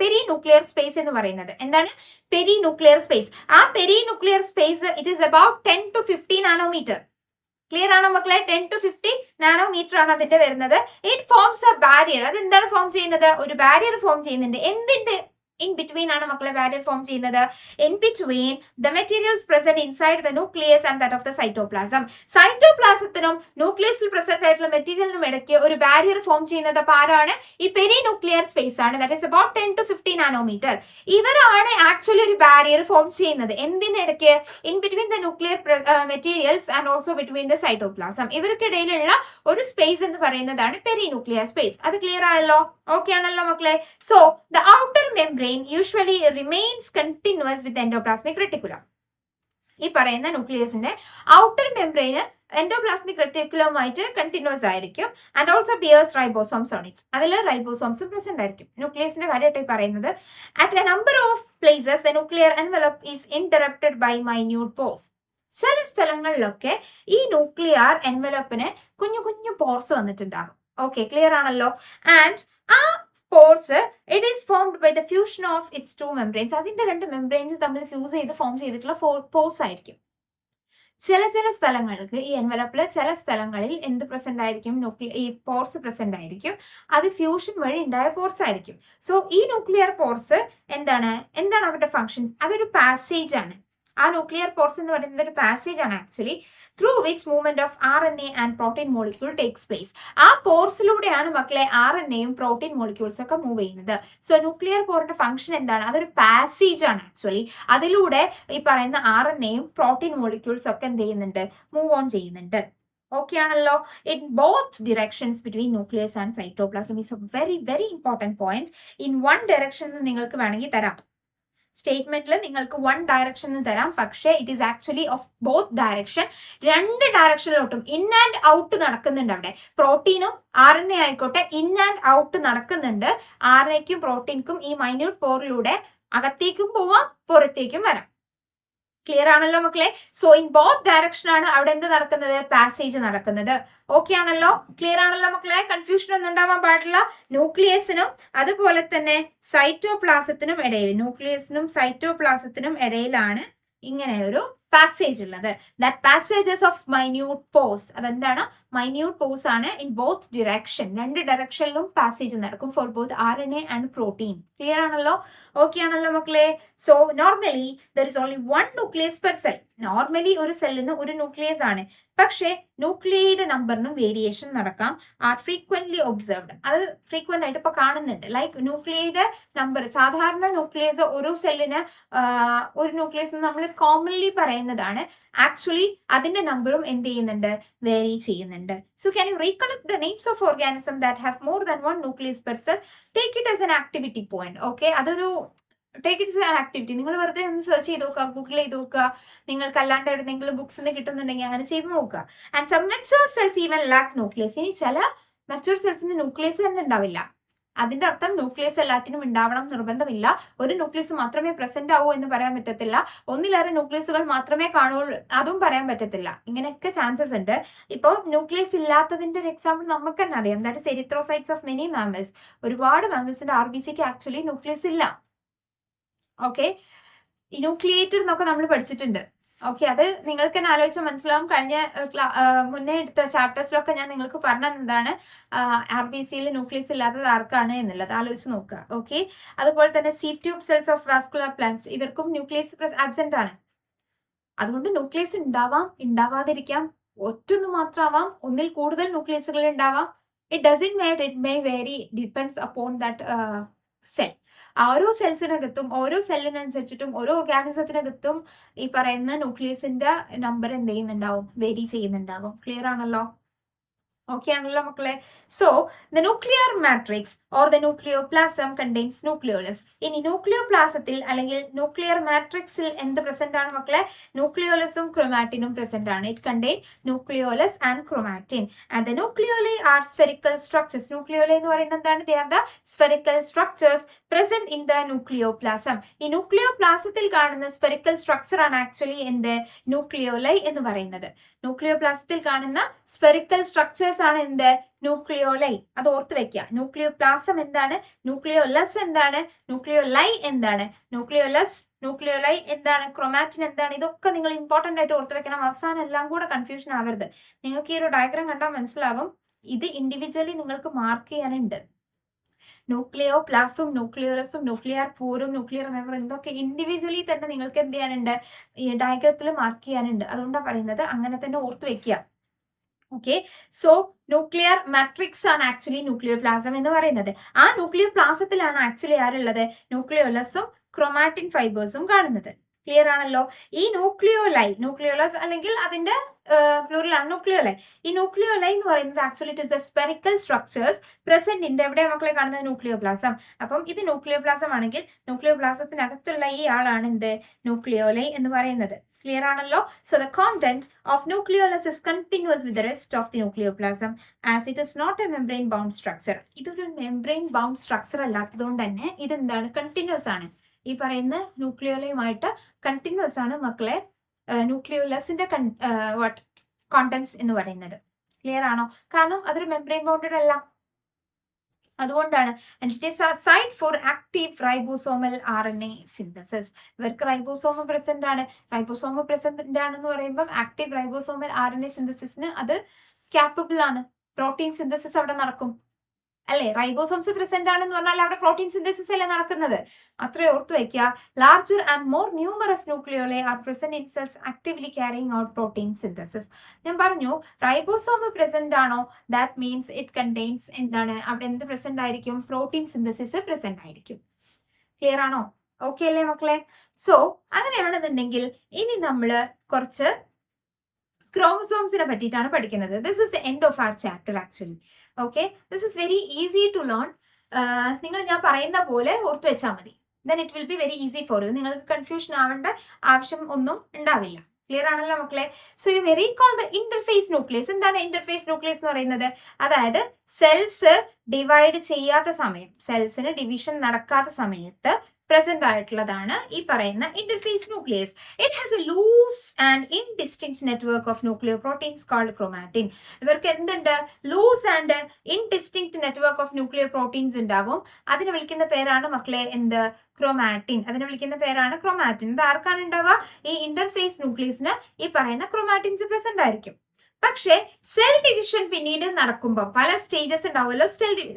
പെരിന്യൂക്ലിയർ സ്പേസ് എന്ന് പറയുന്നത്. എന്താണ് പെരിന്യൂക്ലിയർ സ്പേസ്? ആ perinuclear space it is about 10 to 50 nanometre. Clear ആണോ മക്കളെ? 10 to 50 നാനോമീറ്റർ ആണ് അതിന്റെ വരുന്നത്. It forms a barrier. അത് എന്താണ് ഫോം ചെയ്യുന്നത്? ഒരു ബാരിയർ ഫോം ചെയ്യുന്നുണ്ട്. എന്തിന്റെ in between ആണ് മക്കളെ ബാരിയർ ഫോം ചെയ്യുന്നത്? in between the materials present inside the nucleus and that of the cytoplasm. സൈറ്റോപ്ലാസത്തിനും ന്യൂക്ലിയസിൽ പ്രസന്റ് ആയിട്ടുള്ള മെറ്റീരിയലിനും ഇടയ്ക്ക് ഒരു ബാരിയർ ഫോം ചെയ്യുന്നത് ആരാണ്? ഈ പെരിന്യൂക്ലിയർ സ്പേസ് ആണ്. That is about 10 to 50 nanometre. ഇവരാണ് ആക്ച്വലി ഒരു ബാരിയർ ഫോം ചെയ്യുന്നത്. എന്തിനിടയ്ക്ക്? In between the nuclear materials and also between the cytoplasm. ഇവർക്കിടയിലുള്ള ഒരു സ്പേസ് എന്ന് പറയുന്നതാണ് പെരിന്യൂക്ലിയർ സ്പേസ്. അത് ക്ലിയർ ആയല്ലോ? ഓക്കെ ആണല്ലോ മക്കളെ? So the outer membrane usually remains continuous with the endoplasmic reticulum. ഈ പറയുന്ന ന്യൂക്ലിയസിന്റെ ഔട്ടർ മെംബ്രെയിന് എൻഡോപ്ലാസ്മിക് റെറ്റിക്കുലവുമായിട്ട് കണ്ടിന്യൂസ് ആയിരിക്കും. And also bears ribosomes on its. അതിൽ റൈബോസോംസും പ്രസന്റ് ആയിരിക്കും. ന്യൂക്ലിയസിന്റെ കാര്യമായിട്ട് പറയുന്നത് at a number of places the nuclear envelope is interrupted by minute pores. ചില സ്ഥലങ്ങളിലൊക്കെ ഈ ന്യൂക്ലിയർ എൻവലപ്പിന് കുഞ്ഞു കുഞ്ഞു പോർസ് വന്നിട്ടുണ്ടാകും. ഓക്കെ, ക്ലിയർ ആണല്ലോ? ആൻഡ് ആ pores it is formed by the fusion of its two membranes. അതിന്റെ രണ്ട് മെംബ്രെയിൻസ് തമ്മിൽ ഫ്യൂസ് ചെയ്ത് ഫോം ചെയ്തിട്ടുള്ള പോർസ് ആയിരിക്കും. ചില സ്ഥലങ്ങൾക്ക് ഈ എൻവലപ്പില് ചില സ്ഥലങ്ങളിൽ എന്ത് പ്രസന്റ് ആയിരിക്കും? ഈ പോർസ് പ്രസന്റ് ആയിരിക്കും. അത് ഫ്യൂഷൻ വഴി ഉണ്ടായ പോർസ് ആയിരിക്കും. സോ ഈ ന്യൂക്ലിയർ പോർസ് എന്താണ് അവരുടെ ഫംഗ്ഷൻ? അതൊരു പാസേജ് ആണ്. ആ ന്യൂക്ലിയർ പോർസ് എന്ന് പറയുന്നത് ഒരു പാസേജ് ആണ് actually, through which movement of RNA and protein molecule takes place. ആ പോർസിലൂടെയാണ് മക്കളെ RNAയും പ്രോട്ടീൻ മോളിക്യൂൾസ് ഒക്കെ മൂവ് ചെയ്യുന്നത്. സോ ന്യൂക്ലിയർ പോറിന്റെ ഫംഗ്ഷൻ എന്താണ്? അതൊരു പാസേജ് ആണ് ആക്ച്വലി. അതിലൂടെ ഈ പറയുന്ന RNAയും പ്രോട്ടീൻ മോളിക്യൂൾസ് ഒക്കെ എന്ത് ചെയ്യുന്നുണ്ട്? മൂവ് ഓൺ ചെയ്യുന്നുണ്ട്. ഓക്കെ ആണല്ലോ? In both directions between nucleus and cytoplasm is A very very important point. In one direction നിങ്ങൾക്ക് വേണമെങ്കിൽ തരാം. സ്റ്റേറ്റ്മെന്റിൽ നിങ്ങൾക്ക് വൺ ഡയറക്ഷൻ തരാം, പക്ഷേ it is actually of both direction. രണ്ട് ഡയറക്ഷനിലോട്ടും ഇൻ ആൻഡ് ഔട്ട് നടക്കുന്നുണ്ട്. അവിടെ പ്രോട്ടീനും RNA ആയിക്കോട്ടെ ഇൻ ആൻഡ് ഔട്ട് നടക്കുന്നുണ്ട്. RNAക്കും പ്രോട്ടീൻക്കും ഈ മൈന്യൂട്ട് പോറിലൂടെ അകത്തേക്കും പോവാം, പുറത്തേക്കും വരാം. ക്ലിയർ ആണല്ലോ മക്കളെ? സോ ഇൻ ബോത്ത് ഡയറക്ഷൻ ആണ് അവിടെ എന്ത് നടക്കുന്നത്? പാസേജ് നടക്കുന്നത്. ഓക്കെ ആണല്ലോ? ക്ലിയർ ആണല്ലോ മക്കളെ? കൺഫ്യൂഷൻ ഒന്നും ഉണ്ടാവാൻ പാടില്ല. ന്യൂക്ലിയസിനും അതുപോലെ തന്നെ സൈറ്റോപ്ലാസത്തിനും ഇടയിൽ, ന്യൂക്ലിയസിനും സൈറ്റോപ്ലാസത്തിനും ഇടയിലാണ് ഇങ്ങനെ ഒരു പാസേജ് ഉള്ളത്. That passages of minute pores, അതെന്താണ്? മൈന്യൂട്ട് പോസ് ആണ് ഇൻ ബോത്ത് ഡിറക്ഷൻ, രണ്ട് ഡയറക്ഷനിലും പാസേജ് നടക്കും for both RNA and protein. Clear ആണല്ലോ? ഓക്കെ ആണല്ലോ മക്കളെ? So normally there is only 1 nucleus per cell. Normally ഒരു സെല്ലിന് ഒരു ന്യൂക്ലിയസ് ആണ്, പക്ഷേ ന്യൂക്ലിയയുടെ നമ്പറിനും വേരിയേഷൻ നടക്കാം. ആർ ഫ്രീക്വന്റ്ലി ഒബ്സർവ്ഡ്, അത് ഫ്രീക്വന്റ് ആയിട്ട് ഇപ്പൊ കാണുന്നുണ്ട്. ലൈക്ക് ന്യൂക്ലിയയുടെ നമ്പർ, സാധാരണ ന്യൂക്ലിയസ് ഒരു സെല്ലിന് ഒരു ന്യൂക്ലിയസ് നമ്മൾ കോമൺലി പറയുന്നതാണ്. ആക്ച്വലി അതിന്റെ നമ്പറും എന്ത് ചെയ്യുന്നുണ്ട്? വേരി ചെയ്യുന്നുണ്ട്. So can you recollect the names of organism that have more than 1 nucleus per cell? Take it as an activity point. Okay, അതൊരു ടേക്ക് ഇറ്റ് ആൻ ആക്ടിവിറ്റി. നിങ്ങൾ വെറുതെ ഒന്ന് സെർച്ച് ചെയ്ത് നോക്കുക, ഗൂഗിൾ ചെയ്ത് നോക്കുക, നിങ്ങൾക്ക് അല്ലാണ്ട് എവിടെയെങ്കിലും ബുക്സിൽ കിട്ടുന്നുണ്ടെങ്കിൽ അങ്ങനെ ചെയ്ത് നോക്കുക. And some mature cells even lack nucleus. ഇനി ചില മെച്യൂർ സെൽസിന് ന്യൂക്ലിയസ് തന്നെ ഉണ്ടാവില്ല. അതിന്റെ അർത്ഥം ന്യൂക്ലിയസ് എല്ലാറ്റിനും ഉണ്ടാവണം നിർബന്ധമില്ല. ഒരു ന്യൂക്ലിയസ് മാത്രമേ പ്രസന്റ് ആവൂ എന്ന് പറയാൻ പറ്റത്തില്ല. ഒന്നിലേറെ ന്യൂക്ലിയസുകൾ മാത്രമേ കാണുള്ളൂ, അതും പറയാൻ പറ്റത്തില്ല. ഇങ്ങനെയൊക്കെ ചാൻസസ് ഉണ്ട്. ഇപ്പോൾ ന്യൂക്ലിയസ് ഇല്ലാത്തതിന്റെ ഒരു എക്സാമ്പിൾ നമുക്ക് തന്നെ അറിയാം. That is erythrocytes of many mammals. ഒരുപാട് മാമൽസിന്റെ RBCക്ക് ആക്ച്വലി ന്യൂക്ലിയസ് ഇല്ല. ഓക്കെ, ന്യൂക്ലിയേറ്റഡ് എന്നൊക്കെ നമ്മൾ പഠിച്ചിട്ടുണ്ട്. ഓക്കെ, അത് നിങ്ങൾക്ക് തന്നെ ആലോചിച്ചാൽ മനസ്സിലാവും. കഴിഞ്ഞ മുന്നേ എടുത്ത ചാപ്റ്റേഴ്സിലൊക്കെ ഞാൻ നിങ്ങൾക്ക് പറഞ്ഞതാണ് RBCയിൽ ന്യൂക്ലിയസ് ഇല്ലാത്തത് ആർക്കാണ് എന്നുള്ളത്. ആലോചിച്ച് നോക്കുക. ഓക്കെ, അതുപോലെ തന്നെ sieve tube cells of vascular plants, ഇവർക്കും ന്യൂക്ലിയസ് ആബ്സെന്റ് ആണ്. അതുകൊണ്ട് ന്യൂക്ലിയസ് ഉണ്ടാവാം, ഉണ്ടാവാതിരിക്കാം, ഒറ്റൊന്ന് മാത്രമാവാം, ഒന്നിൽ കൂടുതൽ ന്യൂക്ലിയസുകൾ ഉണ്ടാവാം. It doesn't matter, it may vary, depends upon that cell. ഓരോ സെൽസിനകത്തും ഓരോ സെല്ലിനനുസരിച്ചിട്ടും ഓരോ ഓർഗാനിസത്തിനകത്തും ഈ പറയുന്ന ന്യൂക്ലിയസിന്റെ നമ്പർ എന്ത് ചെയ്യുന്നുണ്ടാവും? വേരി ചെയ്യുന്നുണ്ടാകും. ക്ലിയർ ആണല്ലോ? ഓക്കെ ആണല്ലോ മക്കളെ? So the nuclear matrix or the nucleoplasm contains nucleolus. ഇനി ന്യൂക്ലിയോപ്ലാസത്തിൽ അല്ലെങ്കിൽ ന്യൂക്ലിയർ മാട്രിക്സിൽ എന്ത് പ്രസന്റ് ആണ് മക്കളെ? ന്യൂക്ലിയോലസും ക്രോമാറ്റിനും പ്രസന്റ് ആണ്. It contain nucleolus and chromatin. And the nucleoli are spherical structures. Nucleoli എന്ന് പറയുന്നത് എന്താണ്? They are the spherical structures present in the nucleoplasm. ഈ ന്യൂക്ലിയോപ്ലാസത്തിൽ കാണുന്ന സ്ഫെറിക്കൽ സ്ട്രക്ചർ ആണ് ആക്ച്വലി എന്ത്? ന്യൂക്ലിയോലൈ എന്ന് പറയുന്നത്. ന്യൂക്ലിയോപ്ലാസത്തിൽ കാണുന്ന സ്ഫെറിക്കൽ സ്ട്രക്ചേഴ്സ് ആണ് എന്ത്? ന്യൂക്ലിയോലൈ. അത് ഓർത്ത് വെക്കുക. ന്യൂക്ലിയോപ്ലാസം എന്താണ്? ന്യൂക്ലിയോലസ് എന്താണ്? ന്യൂക്ലിയോലൈ എന്താണ്? ന്യൂക്ലിയോലൈ എന്താണ്? ക്രോമാറ്റിൻ എന്താണ്? ഇതൊക്കെ നിങ്ങൾ ഇമ്പോർട്ടന്റ് ആയിട്ട് ഓർത്ത് വെക്കണം. അവസാനം എല്ലാം കൂടെ കൺഫ്യൂഷൻ ആവരുത്. നിങ്ങൾക്ക് ഈ ഒരു ഡയഗ്രാം കണ്ടാൽ മനസ്സിലാകും. ഇത് ഇൻഡിവിജ്വലി നിങ്ങൾക്ക് മാർക്ക് ചെയ്യാനുണ്ട്. ന്യൂക്ലിയോപ്ലാസും ന്യൂക്ലിയോലസും ന്യൂക്ലിയർ പോരും ന്യൂക്ലിയർ മെമ്പറും ഇതൊക്കെ ഇൻഡിവിജ്വലി തന്നെ നിങ്ങൾക്ക് എന്ത് ചെയ്യാനുണ്ട്? ഈ ഡയഗ്രത്തിൽ മാർക്ക് ചെയ്യാനുണ്ട്. അതുകൊണ്ടാണ് പറയുന്നത് അങ്ങനെ തന്നെ ഓർത്ത് വെക്കുക. ഓക്കെ, സോ ന്യൂക്ലിയർ മാട്രിക്സ് ആണ് ആക്ച്വലി ന്യൂക്ലിയോപ്ലാസം എന്ന് പറയുന്നത്. ആ ന്യൂക്ലിയോപ്ലാസത്തിലാണ് ആക്ച്വലി ആരുള്ളത്? ന്യൂക്ലിയോലസും ക്രോമാറ്റിൻ ഫൈബേഴ്സും കാണുന്നത്. ക്ലിയർ ആണല്ലോ? ഈ ന്യൂക്ലിയോലസ് അല്ലെങ്കിൽ അതിന്റെ പ്ലൂറൽ ആണ് ന്യൂക്ലിയോലൈ. ഈ ന്യൂക്ലിയോലൈ എന്ന് പറയുന്നത് actually it is the spherical structures present in എവിടെ മക്കളെ കാണുന്നത്? ന്യൂക്ലിയോപ്ലാസം. അപ്പം ഇത് ന്യൂക്ലിയോപ്ലാസം ആണെങ്കിൽ ന്യൂക്ലിയോപ്ലാസത്തിനകത്തുള്ള ഈ ആളാണ് എന്ത്? ന്യൂക്ലിയോലൈ എന്ന് പറയുന്നത്. ക്ലിയർ ആണല്ലോ? So the content of nucleolus is continuous with the rest of the nucleoplasm as it is not a membrane bound structure. ഇതൊരു മെംബ്രെയിൻ ബൗണ്ട് സ്ട്രക്ചർ അല്ലാത്തതുകൊണ്ട് തന്നെ ഇതെന്താണ്? കണ്ടിന്യൂസ് ആണ്. ഈ പറയുന്ന ന്യൂക്ലിയോലയുമായിട്ട് കണ്ടിന്യൂസ് ആണ് മക്കളെ ന്യൂക്ലിയോലസിന്റെ കോണ്ടന്റ്സ് എന്ന് പറയുന്നത്. ക്ലിയർ ആണോ? കാരണം അതൊരു മെംബ്രെയിൻ ബൗണ്ടഡ് അല്ല, അതുകൊണ്ടാണ്. And it is a site for active ribosomal RNA synthesis. ഇവർക്ക് റൈബോസോമ പ്രസന്റ് ആണ്. റൈബോസോമ പ്രസന്റ് ആണെന്ന് പറയുമ്പോൾ ആക്റ്റീവ് റൈബോസോമൽ RNA സിന്തസിസിന് അത് ക്യാപ്പബിൾ ആണ്. പ്രോട്ടീൻ സിന്തസിസ് അവിടെ നടക്കും അല്ലെ? റൈബോസോംസ് പ്രസന്റ് ആണെന്ന് പറഞ്ഞാൽ അവിടെ പ്രോട്ടീൻ സിന്തസിസ് അല്ലേ നടക്കുന്നത്? അത്രേ ഓർത്ത് വയ്ക്കുക. Larger and more numerous nucleoli are present in cells actively carrying out protein synthesis. ഞാൻ പറഞ്ഞു റൈബോസോമ പ്രസന്റ് ആണോ? ദാറ്റ് മീൻസ് ഇറ്റ് കണ്ടെയ്ൻസ് എന്താണ്? അവിടെ എന്ത് പ്രസന്റ് ആയിരിക്കും? പ്രോട്ടീൻ സിന്തസിസ് പ്രസന്റ് ആയിരിക്കും. ക്ലിയർ ആണോ? ഓക്കെ അല്ലേ മക്കളെ? സോ അങ്ങനെയാണെന്നുണ്ടെങ്കിൽ ഇനി നമ്മൾ കുറച്ച് ക്രോമസോംസിനെ പറ്റിയിട്ടാണ് പഠിക്കുന്നത്. This is the end of our chapter actually. Okay, this is very easy to learn. നിങ്ങൾ ഞാൻ പറയുന്ന പോലെ ഓർത്ത് വെച്ചാൽ മതി. Then it will be very easy for you. നിങ്ങൾക്ക് കൺഫ്യൂഷൻ ആവേണ്ട ആവശ്യം ഒന്നും ഉണ്ടാവില്ല. ക്ലിയർ ആണല്ലോ മക്കളെ? So you may recall the interphase nucleus. എന്താണ് ഇന്റർഫേസ് ന്യൂക്ലിയസ് എന്ന് പറയുന്നത്? അതായത് സെൽസ് ഡിവൈഡ് ചെയ്യാത്ത സമയം, സെൽസിന് ഡിവിഷൻ നടക്കാത്ത സമയത്ത് പ്രസന്റ് ആയിട്ടുള്ളതാണ് ഈ പറയുന്ന interphase nucleus. It has a loose and indistinct network of nuclear proteins called chromatin. ഇവർക്ക് എന്തുണ്ട്? Loose and indistinct network of nuclear proteins ഉണ്ടാവും. അതിന് വിളിക്കുന്ന പേരാണ് മക്കളെ എന്ത്? ക്രോമാറ്റിൻ. അതിനെ വിളിക്കുന്ന പേരാണ് ക്രോമാറ്റിൻ. ഇത് ആർക്കാണ് ഉണ്ടാവുക? ഈ ഇന്റർഫേസ് ന്യൂക്ലിയസിന് ഈ പറയുന്ന ക്രോമാറ്റിൻസ് പ്രസന്റ് ആയിരിക്കും. പക്ഷേ സെൽ ഡിവിഷൻ പിന്നീട് നടക്കുമ്പോൾ പല സ്റ്റേജസ് ഉണ്ടാവുമല്ലോ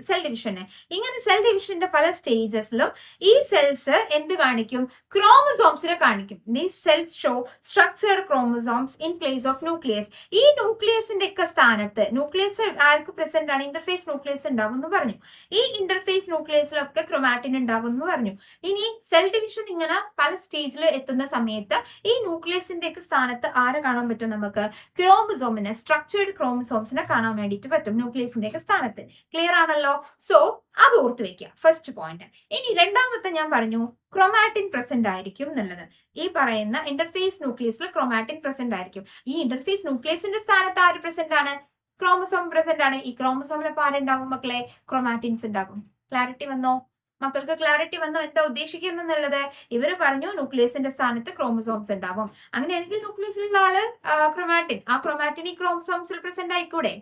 സെൽ ഡിവിഷന്. ഇങ്ങനെ സെൽ ഡിവിഷന്റെ പല സ്റ്റേജസിലും ഈ സെൽസ് എന്ത് കാണിക്കും? ക്രോമസോംസിനെ കാണിക്കും. These cells show structured chromosomes in place of nucleus. ഈ ന്യൂക്ലിയസിന്റെ ഒക്കെ സ്ഥാനത്ത്, ന്യൂക്ലിയസ് ആർക്ക് പ്രസന്റ് ആണ്? ഇന്റർഫേസ് ന്യൂക്ലിയസ് ഉണ്ടാവും എന്ന് പറഞ്ഞു. ഈ ഇന്റർഫേസ് ന്യൂക്ലിയസിലൊക്കെ ക്രോമാറ്റിൻ ഉണ്ടാവും എന്ന് പറഞ്ഞു. ഇനി സെൽ ഡിവിഷൻ ഇങ്ങനെ പല സ്റ്റേജിൽ എത്തുന്ന സമയത്ത് ഈ ന്യൂക്ലിയസിന്റെ ഒക്കെ സ്ഥാനത്ത് ആരെ കാണാൻ പറ്റും നമുക്ക്? ക്രോമസോമിനെ, സ്ട്രക്ചേർഡ് ക്രോമസോംസിനെ കാണാൻ വേണ്ടിയിട്ട് പറ്റും ന്യൂക്ലിയസിന്റെ ഒക്കെ സ്ഥാനത്ത്. ക്ലിയർ ആണല്ലോ? സോ അത് ഓർത്ത് വെക്കുക, ഫസ്റ്റ് പോയിന്റ്. ഇനി രണ്ടാമത്തെ ഞാൻ പറഞ്ഞു ക്രോമാറ്റിൻ പ്രസന്റ് ആയിരിക്കും എന്നുള്ളത്. ഈ പറയുന്ന ഇന്റർഫേസ് ന്യൂക്ലിയസിൽ ക്രോമാറ്റിൻ പ്രസന്റ് ആയിരിക്കും. ഈ ഇന്റർഫേസ് ന്യൂക്ലിയസിന്റെ സ്ഥാനത്ത് ആര് പ്രസന്റ് ആണ്? ക്രോമസോം പ്രസന്റ് ആണ്. ഈ ക്രോമസോമിലപ്പോൾ ആരുണ്ടാവും മക്കളെ? ക്രോമാറ്റിൻസ് ഉണ്ടാകും. ക്ലാരിറ്റി വന്നോ? മക്കൾക്ക് ക്ലാരിറ്റി വന്നോ എന്താ ഉദ്ദേശിക്കുന്നുള്ളത്? ഇവര് പറഞ്ഞു ന്യൂക്ലിയസിന്റെ സ്ഥാനത്ത് ക്രോമസോംസ് ഉണ്ടാവും. അങ്ങനെയാണെങ്കിൽ ന്യൂക്ലിയസിലുള്ള ആള് ക്രോമാറ്റിൻ. ആ ക്രോമാറ്റിൻ ഈ ക്രോമസോംസിൽ പ്രസന്റ് ആയിക്കൂടെ?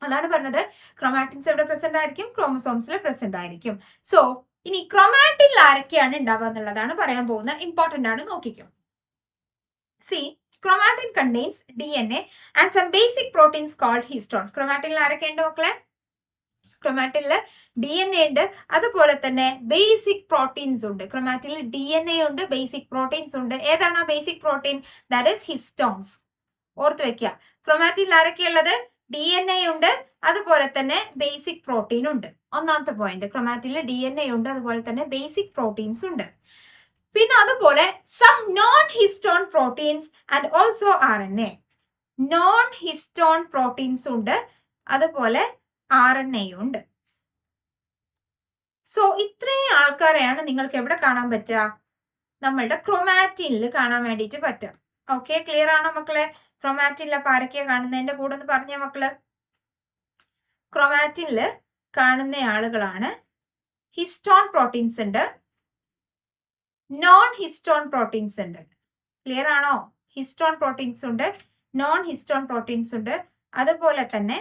അതാണ് പറഞ്ഞത്. ക്രോമാറ്റിൻസ് എവിടെ പ്രസന്റ് ആയിരിക്കും? ക്രോമസോംസിൽ പ്രസന്റ് ആയിരിക്കും. സോ ഇനി ക്രോമാറ്റിനിൽ ആരൊക്കെയാണ് ഉണ്ടാവുക എന്നുള്ളതാണ് പറയാൻ പോകുന്നത്. ഇമ്പോർട്ടന്റ് ആണ്, നോക്കിക്കോ. C, chromatin contains DNA and some basic proteins called histones. ക്രോമാറ്റിനിൽ ആരൊക്കെ ഉണ്ട് മക്കളെ? ക്രോമാറ്റിനിൽ DNA ഉണ്ട്, അതുപോലെ തന്നെ ബേസിക് പ്രോട്ടീൻസ് ഉണ്ട്. ക്രോമാറ്റിനിൽ DNA ഉണ്ട്, ബേസിക് പ്രോട്ടീൻസ് ഉണ്ട്. ഏതാണ് ആ basic protein? That is histones. ഓർത്ത് വെക്കുക. ക്രോമാറ്റിനിൽ ആരൊക്കെയുള്ളത്? DNA ഉണ്ട്, അതുപോലെ തന്നെ ബേസിക് പ്രോട്ടീൻ ഉണ്ട്. ഒന്നാമത്തെ പോയിന്റ്, ക്രോമാറ്റിനിൽ DNA ഉണ്ട്, അതുപോലെ തന്നെ ബേസിക് പ്രോട്ടീൻസ് ഉണ്ട്. പിന്നെ അതുപോലെ some non histone proteins and also RNA. Non histone proteins ഉണ്ട്, അതുപോലെ RNA ഉണ്ട്. സോ ഇത്രയും ആൾക്കാരെയാണ് നിങ്ങൾക്ക് എവിടെ കാണാൻ പറ്റുക? നമ്മളുടെ ക്രോമാറ്റിനിൽ കാണാൻ വേണ്ടിയിട്ട് പറ്റുക. ഓക്കെ, ക്ലിയർ ആണോ മക്കളെ? ക്രോമാറ്റിനിൽ അപ്പൊ ആരൊക്കെയാ കാണുന്നതിന്റെ കൂടെ ഒന്ന് പറഞ്ഞേ മക്കള്. ക്രോമാറ്റിനിൽ കാണുന്ന ആളുകളാണ് ഹിസ്റ്റോൺ പ്രോട്ടീൻസ് ഉണ്ട്, നോൺ ഹിസ്റ്റോൺ പ്രോട്ടീൻസ് ഉണ്ട്. ക്ലിയർ ആണോ? ഹിസ്റ്റോൺ പ്രോട്ടീൻസ് ഉണ്ട്, നോൺ ഹിസ്റ്റോൺ പ്രോട്ടീൻസ് ഉണ്ട്, അതുപോലെ തന്നെ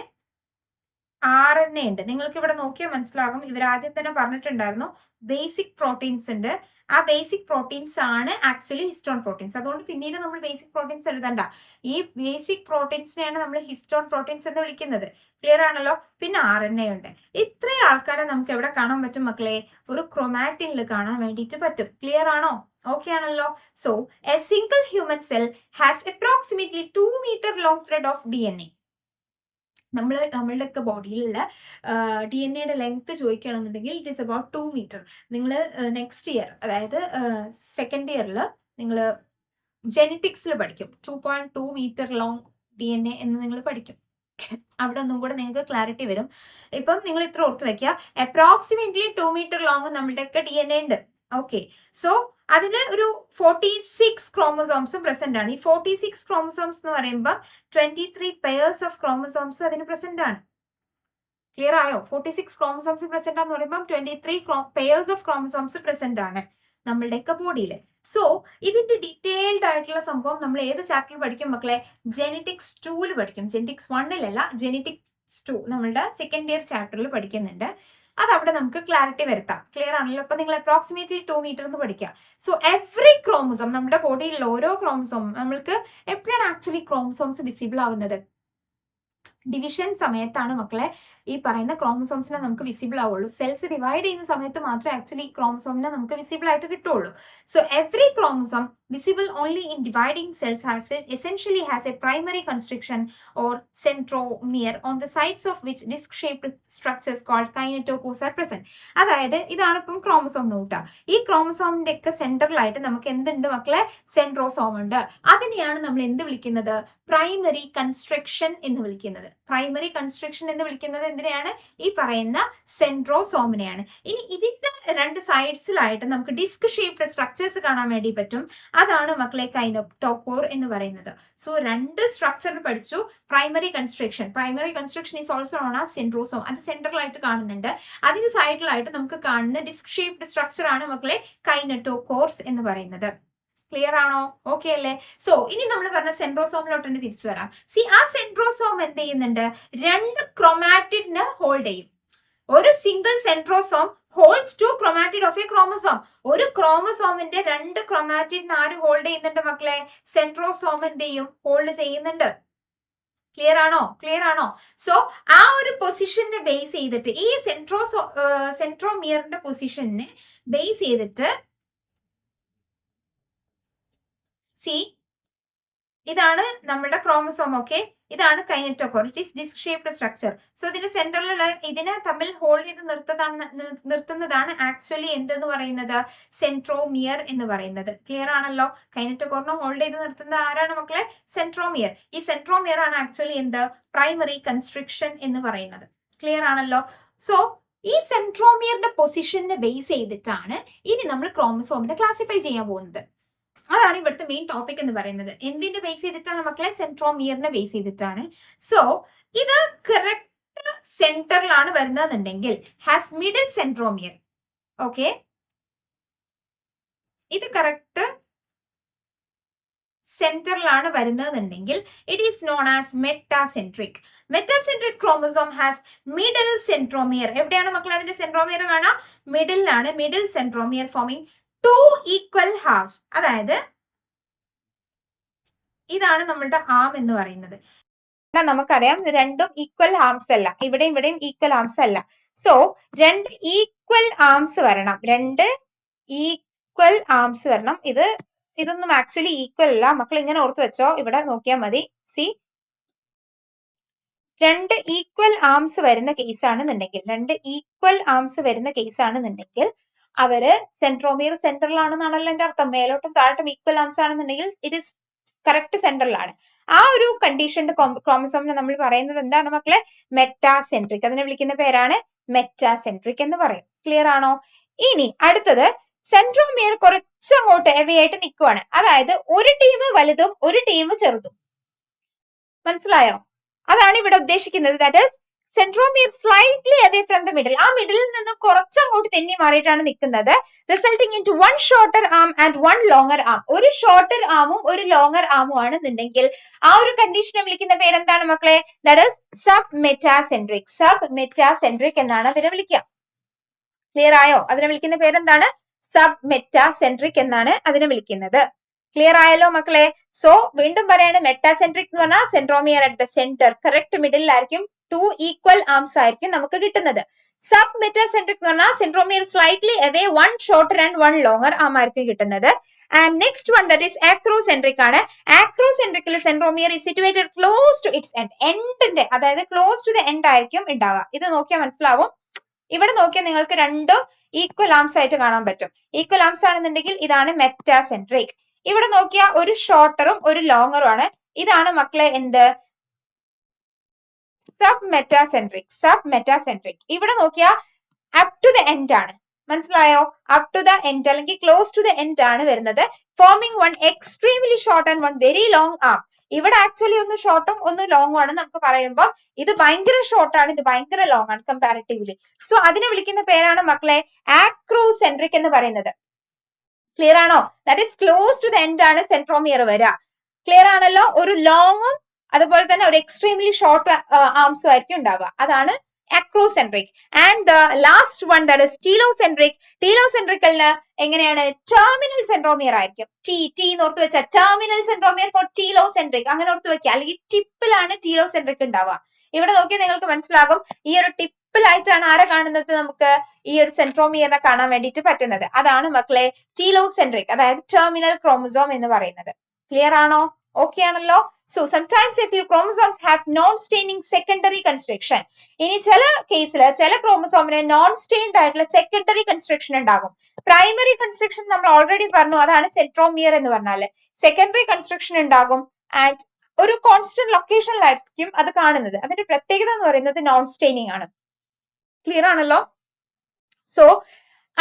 RNA ഉണ്ട്. നിങ്ങൾക്ക് ഇവിടെ നോക്കിയാൽ മനസ്സിലാകും. ഇവർ ആദ്യം തന്നെ പറഞ്ഞിട്ടുണ്ടായിരുന്നു ബേസിക് പ്രോട്ടീൻസ് ഉണ്ട്. ആ ബേസിക് പ്രോട്ടീൻസ് ആണ് ആക്ച്വലി ഹിസ്റ്റോൺ പ്രോട്ടീൻസ്. അതുകൊണ്ട് പിന്നീട് നമ്മൾ ബേസിക് പ്രോട്ടീൻസ് എഴുതണ്ട. ഈ ബേസിക് പ്രോട്ടീൻസിനെയാണ് നമ്മൾ ഹിസ്റ്റോൺ പ്രോട്ടീൻസ് എന്ന് വിളിക്കുന്നത്. ക്ലിയർ ആണല്ലോ? പിന്നെ RNA ഉണ്ട്. ഇത്രയും ആൾക്കാരെ നമുക്ക് എവിടെ കാണാൻ പറ്റും മക്കളെ? ഒരു ക്രോമാറ്റിനിൽ കാണാൻ വേണ്ടിയിട്ട് പറ്റും. ക്ലിയർ ആണോ? ഓക്കെ ആണല്ലോ? So a single human cell has approximately 2 meter long thread of DNA. നമ്മളുടെയൊക്കെ ബോഡിയിലുള്ള DNA ലെങ്ത് ചോദിക്കുകയാണെന്നുണ്ടെങ്കിൽ ഇറ്റ് ഈസ് അബൌട്ട് 2 meter. നിങ്ങൾ നെക്സ്റ്റ് ഇയർ, അതായത് സെക്കൻഡ് ഇയറിൽ നിങ്ങൾ ജെനറ്റിക്സിൽ പഠിക്കും. 2.2 meter ലോങ് DNA എന്ന് നിങ്ങൾ പഠിക്കും. അവിടെ ഒന്നും കൂടെ നിങ്ങൾക്ക് ക്ലാരിറ്റി വരും. ഇപ്പം നിങ്ങൾ ഇത്ര ഓർത്ത് വെക്കുക, അപ്രോക്സിമേറ്റ്ലി 2 meter ലോങ് നമ്മളുടെയൊക്കെ DNA ഉണ്ട്. ഓക്കെ, സോ അതിന് ഒരു 46 ക്രോമസോംസും പ്രസന്റ് ആണ്. ഈ 46 ക്രോമസോംസ് എന്ന് പറയുമ്പോൾ 23 പെയർസ് ഓഫ് ക്രോമസോംസ് അതിന് പ്രസന്റ് ആണ്. ക്ലിയർ ആയോ? 46 ക്രോമസോംസ് പ്രസന്റ് ആണെന്ന് പറയുമ്പോൾ 23 പെയർസ് ഓഫ് ക്രോമസോംസ് പ്രസന്റ് ആണ് നമ്മളുടെയൊക്കെ ബോഡിയിൽ. സോ ഇതിന്റെ ഡീറ്റെയിൽഡ് ആയിട്ടുള്ള സംഭവം നമ്മൾ ഏത് ചാപ്റ്ററിൽ പഠിക്കും മക്കളെ? ജെനറ്റിക്സ് 2 പഠിക്കും. ജെനറ്റിക്സ് 1 ജെനറ്റിക്സ് 2 നമ്മളുടെ സെക്കൻഡ് ഇയർ ചാപ്റ്ററിൽ പഠിക്കുന്നുണ്ട്. അതവിടെ നമുക്ക് ക്ലാരിറ്റി വരുത്താം. ക്ലിയർ ആണല്ലോ? അപ്പൊ നിങ്ങൾ അപ്രോക്സിമേറ്റ്ലി 2 meter എന്ന് പഠിക്കുക. സോ എവറി ക്രോമസോം, നമ്മുടെ ബോഡിയിലുള്ള ഓരോ ക്രോമസോം, നമ്മൾക്ക് എപ്പോഴാണ് ആക്ച്വലി ക്രോമസോംസ് വിസിബിൾ ആവുന്നത്? ഡിവിഷൻ സമയത്താണ് മക്കളെ ഈ പറയുന്ന ക്രോമസോംസിനെ നമുക്ക് വിസിബിൾ ആവുള്ളൂ. സെൽസ് ഡിവൈഡ് ചെയ്യുന്ന സമയത്ത് മാത്രമേ ആക്ച്വലി ഈ ക്രോമസോമിനെ നമുക്ക് വിസിബിൾ ആയിട്ട് കിട്ടുള്ളൂ. So every chromosome visible only in dividing cells essentially has a primary constriction or centromere on the sides of which disc shaped structures called kinetochores are present. അതായത് ഇതാണ് ഇപ്പം ക്രോമസോം എന്ന് കൂട്ടുക. ഈ ക്രോമസോമിന്റെ ഒക്കെ സെൻട്രലായിട്ട് നമുക്ക് എന്തുണ്ട് മക്കളെ? സെൻട്രോസോം ഉണ്ട്. അതിനെയാണ് നമ്മൾ എന്ത് വിളിക്കുന്നത്? പ്രൈമറി കൺസ്ട്രക്ഷൻ എന്ന് വിളിക്കുന്നത്. പ്രൈമറി കൺസ്ട്രക്ഷൻ എന്ന് വിളിക്കുന്നത് എന്തിനെയാണ്? ഈ പറയുന്ന സെൻട്രോസോമിനെയാണ്. ഇനി ഇതിന്റെ രണ്ട് സൈഡ്സിലായിട്ട് നമുക്ക് ഡിസ്ക് ഷേപ്ഡ് സ്ട്രക്ചേഴ്സ് കാണാൻ വേണ്ടി പറ്റും. അതാണ് മക്കളെ കൈനറ്റോകോർ എന്ന് പറയുന്നത്. സോ രണ്ട് സ്ട്രക്ചർ പഠിച്ചു. Primary construction is also known as centrosome. അത് സെൻട്രലായിട്ട് കാണുന്നുണ്ട്. അതിന് സൈഡിലായിട്ട് നമുക്ക് കാണുന്ന ഡിസ്ക് ഷേപ്ഡ് സ്ട്രക്ചർ ആണ് മക്കളെ കൈനറ്റോകോർസ് എന്ന് പറയുന്നത്. ക്ലിയർ ആണോ? ഓക്കെ അല്ലേ? സോ ഇനി നമ്മൾ പറഞ്ഞ സെൻട്രോസോമിലോട്ട് തന്നെ തിരിച്ചു വരാം. സി, ആ സെൻട്രോസോം എന്ത് ചെയ്യുന്നുണ്ട്? രണ്ട് ക്രോമാറ്റിഡിനെ ഹോൾഡ് ചെയ്യും. ഒരു single centrosome holds two chromatid of a chromosome. ഒരു ക്രോമസോമിന്റെ രണ്ട് ക്രോമാറ്റിഡിനെ ആര് ഹോൾഡ് ചെയ്യുന്നുണ്ട് മക്കളെ? സെൻട്രോസോം എന്ത് ചെയ്യും? ഹോൾഡ് ചെയ്യുന്നുണ്ട്. ക്ലിയർ ആണോ? സോ ആ ഒരു പൊസിഷനെ ബേസ് ചെയ്തിട്ട്, ഈ സെൻട്രോമിയറിന്റെ പൊസിഷനെ ബേസ് ചെയ്തിട്ട് സി, ഇതാണ് നമ്മുടെ ക്രോമസോം. ഓക്കെ, ഇതാണ് kinetochore. It is disc shaped structure. So ഇതിന്റെ സെന്ററിലുള്ള ഇതിനെ തമ്മിൽ ഹോൾഡ് ചെയ്ത് നിർത്തുന്നതാണ് ആക്ച്വലി എന്തെന്ന് പറയുന്നത്? സെൻട്രോമിയർ എന്ന് പറയുന്നത്. ക്ലിയർ ആണല്ലോ? കൈനറ്റോകോറിനെ ഹോൾഡ് ചെയ്ത് നിർത്തുന്നത് ആരാണ് മക്കളെ? സെൻട്രോമിയർ. ഈ സെൻട്രോമിയർ ആണ് ആക്ച്വലി എന്ത്? പ്രൈമറി കൺസ്ട്രക്ഷൻ എന്ന് പറയുന്നത്. ക്ലിയർ ആണല്ലോ? സോ ഈ സെൻട്രോമിയറിന്റെ പൊസിഷനെ ബേസ് ചെയ്തിട്ടാണ് ഇനി നമ്മൾ ക്രോമസോമിനെ ക്ലാസിഫൈ ചെയ്യാൻ പോകുന്നത്. അതാണ് ഇവിടുത്തെ മെയിൻ ടോപ്പിക് എന്ന് പറയുന്നത്. എന്തിന്റെ ബേസ് ചെയ്തിട്ടാണ് മക്കളെ? സെൻട്രോമിയറിനെ ബേസ് ചെയ്തിട്ടാണ്. സോ ഇത് കറക്റ്റ് സെന്ററിലാണ് വരുന്നതെന്നുണ്ടെങ്കിൽ ഹാസ് മിഡിൽ സെൻട്രോമിയർ. ഓക്കെ, ഇത് കറക്റ്റ് സെന്ററിലാണ് വരുന്നതെന്നുണ്ടെങ്കിൽ it is known as metacentric. Metacentric chromosome has middle centromere. എവിടെയാണ് മക്കളെ അതിന്റെ സെൻട്രോമിയർ കാണാം? മിഡിലാണ്. Middle centromere forming two equal halves. അതായത് ഇതാണ് നമ്മളുടെ ആം എന്ന് പറയുന്നത്. നമുക്കറിയാം രണ്ടും ഈക്വൽ ആംസ് അല്ല, ഇവിടെയും ഈക്വൽ ആംസ് അല്ല. സോ രണ്ട് ഈക്വൽ ആംസ് വരണം. രണ്ട് ഈക്വൽ ആംസ് വരണം. ഇതൊന്നും ആക്ച്വലി ഈക്വൽ അല്ല മക്കൾ, ഇങ്ങനെ ഓർത്ത് വെച്ചോ. ഇവിടെ നോക്കിയാൽ മതി. സി, രണ്ട് ഈക്വൽ ആംസ് വരുന്ന കേസ് ആണെന്നുണ്ടെങ്കിൽ, അവര് സെൻട്രോമിയർ സെന്ററിലാണെന്നാണല്ലോ എന്റെ അർത്ഥം. മേലോട്ടും താഴോട്ടും ഈക്വൽ ആംസ് ആണെന്നുണ്ടെങ്കിൽ ഇറ്റ് ഇസ് കറക്റ്റ് സെന്ററിലാണ്. ആ ഒരു കണ്ടീഷന്റെ ക്രോമസോമിനെ നമ്മൾ പറയുന്നത് എന്താണ് മക്കളെ? മെറ്റാസെൻട്രിക്. അതിനെ വിളിക്കുന്ന പേരാണ് മെറ്റാസെൻട്രിക് എന്ന് പറയും. ക്ലിയർ ആണോ? ഇനി അടുത്തത്, സെൻട്രോമിയർ കുറച്ചങ്ങോട്ട് എവേ ആയിട്ട് നിൽക്കുവാണ്. അതായത് ഒരു ടീം വലുതും ഒരു ടീം ചെറുതും. മനസ്സിലായോ? അതാണ് ഇവിടെ ഉദ്ദേശിക്കുന്നത്. That is centromere slightly away from the middle. ആ മിഡിലിൽ നിന്നും കുറച്ചങ്ങോട്ട് തെന്നി മാറിയിട്ടാണ് നിൽക്കുന്നത്. Resulting in to one shorter arm and one longer arm. ഒരു ഷോർട്ടർ ആമും ഒരു ലോങ്ങർ ആമും ആണെന്നുണ്ടെങ്കിൽ ആ ഒരു കണ്ടീഷനെ വിളിക്കുന്ന പേരെന്താണ് മക്കളെ? That is sub metacentric. Sub metacentric എന്നാണ് അതിനെ വിളിക്കുക. ക്ലിയർ ആയോ? അതിനെ വിളിക്കുന്ന പേരെന്താണ്? സബ് മെറ്റാസെൻട്രിക് എന്നാണ് അതിനെ വിളിക്കുന്നത്. ക്ലിയർ ആയല്ലോ മക്കളെ? സോ വീണ്ടും പറയാണ്, മെറ്റാസെൻട്രിക് എന്ന് പറഞ്ഞാൽ centromere at the centre, correct മിഡിലായിരിക്കും. ടു ഈക്വൽ ആംസ് ആയിരിക്കും നമുക്ക് കിട്ടുന്നത്. സബ് മെറ്റാസെൻട്രിക് എന്ന് പറഞ്ഞാൽ centromere slightly away, one shorter and one longer arm ആയിരിക്കും കിട്ടുന്നത്. And next one that is acrocentric ആണ്. ആക്രോസെൻട്രിക്കിൽ centromere is situated close to its end. എൻഡിന്റെ, അതായത് ക്ലോസ് ടു ദ എൻഡ് ആയിരിക്കും ഉണ്ടാവുക. ഇത് നോക്കിയാൽ മനസ്സിലാവും. ഇവിടെ നോക്കിയാൽ നിങ്ങൾക്ക് രണ്ടും ഈക്വൽ ആംസ് ആയിട്ട് കാണാൻ പറ്റും. ഈക്വൽ ആംസ് ആണെന്നുണ്ടെങ്കിൽ ഇതാണ് മെറ്റാസെൻട്രിക്. ഇവിടെ നോക്കിയാൽ ഒരു ഷോർട്ടറും ഒരു ലോങ്ങറും ആണ്. ഇതാണ് മക്കളെ എന്ത്? Submetacentric. ഇവിടെ നോക്കിയാൽ അപ് ടു ദ എൻഡ് ആണ്. മനസ്സിലായോ? അപ് ടു ദ എൻഡ് അല്ലെങ്കിൽ ക്ലോസ് ടു ദ എൻഡ് ആണ് വരുന്നത്. Forming one extremely short and one very long arm. ഇവിടെ ആക്ച്വലി ഒന്ന് ഷോർട്ടും ഒന്ന് ലോങ്ങും ആണ്. നമുക്ക് പറയുമ്പോൾ ഇത് ഭയങ്കര ഷോർട്ടാണ്, ഇത് ഭയങ്കര ലോങ് ആണ് കമ്പാരിറ്റീവ്ലി. സോ അതിനെ വിളിക്കുന്ന പേരാണ് മക്കളെ ആക്രോസെൻട്രിക് എന്ന് പറയുന്നത്. ക്ലിയർ ആണോ? That is close to the end ആണ് സെൻട്രോമിയർ വരിക. ക്ലിയർ ആണല്ലോ? ഒരു ലോങ്ങും അതുപോലെ തന്നെ ഒരു എക്സ്ട്രീംലി ഷോർട്ട് ആംസും ആയിരിക്കും ഉണ്ടാവുക. അതാണ് acrocentric. And the last one that is telocentric. Telocentricalന് എങ്ങനെയാണ്? ടെർമിനൽ സെൻട്രോമിയർ ആയിരിക്കും. ടി ഓർത്ത് വെച്ചാൽ ടെർമിനൽ സെൻട്രോമിയർ ഫോർ telocentric അങ്ങനെ ഓർത്ത് വെക്കുക. അല്ലെങ്കിൽ ടിപ്പിലാണ് telocentric ഉണ്ടാവുക. ഇവിടെ നോക്കിയാൽ നിങ്ങൾക്ക് മനസ്സിലാകും, ഈ ഒരു ടിപ്പിലായിട്ടാണ് ആരെ കാണുന്നത്? നമുക്ക് ഈ ഒരു സെൻട്രോമിയറിനെ കാണാൻ വേണ്ടിയിട്ട് പറ്റുന്നത്. അതാണ് മക്കളെ telocentric, അതായത് ടെർമിനൽ ക്രോമസോം എന്ന് പറയുന്നത്. ക്ലിയർ ആണോ? ഓക്കെ ആണല്ലോ? So sometimes a few chromosomes have non-staining secondary construction. ഇനി ചില കേസിൽ ചില ക്രോമസോമിന് നോൺ സ്റ്റെയിൻഡ് ആയിട്ടുള്ള സെക്കൻഡറി കൺസ്ട്രക്ഷൻ ഉണ്ടാകും. പ്രൈമറി കൺസ്ട്രക്ഷൻ നമ്മൾ ഓൾറെഡി പറഞ്ഞു, അതാണ് സെൻട്രോമിയർ എന്ന് പറഞ്ഞാല്. സെക്കൻഡറി കൺസ്ട്രക്ഷൻ ഉണ്ടാകും. ആൻഡ് ഒരു കോൺസ്റ്റന്റ് ലൊക്കേഷനിലായിരിക്കും അത് കാണുന്നത്. അതിന്റെ പ്രത്യേകത എന്ന് പറയുന്നത് നോൺ സ്റ്റെയിനിങ് ആണ്. ക്ലിയർ ആണല്ലോ? സോ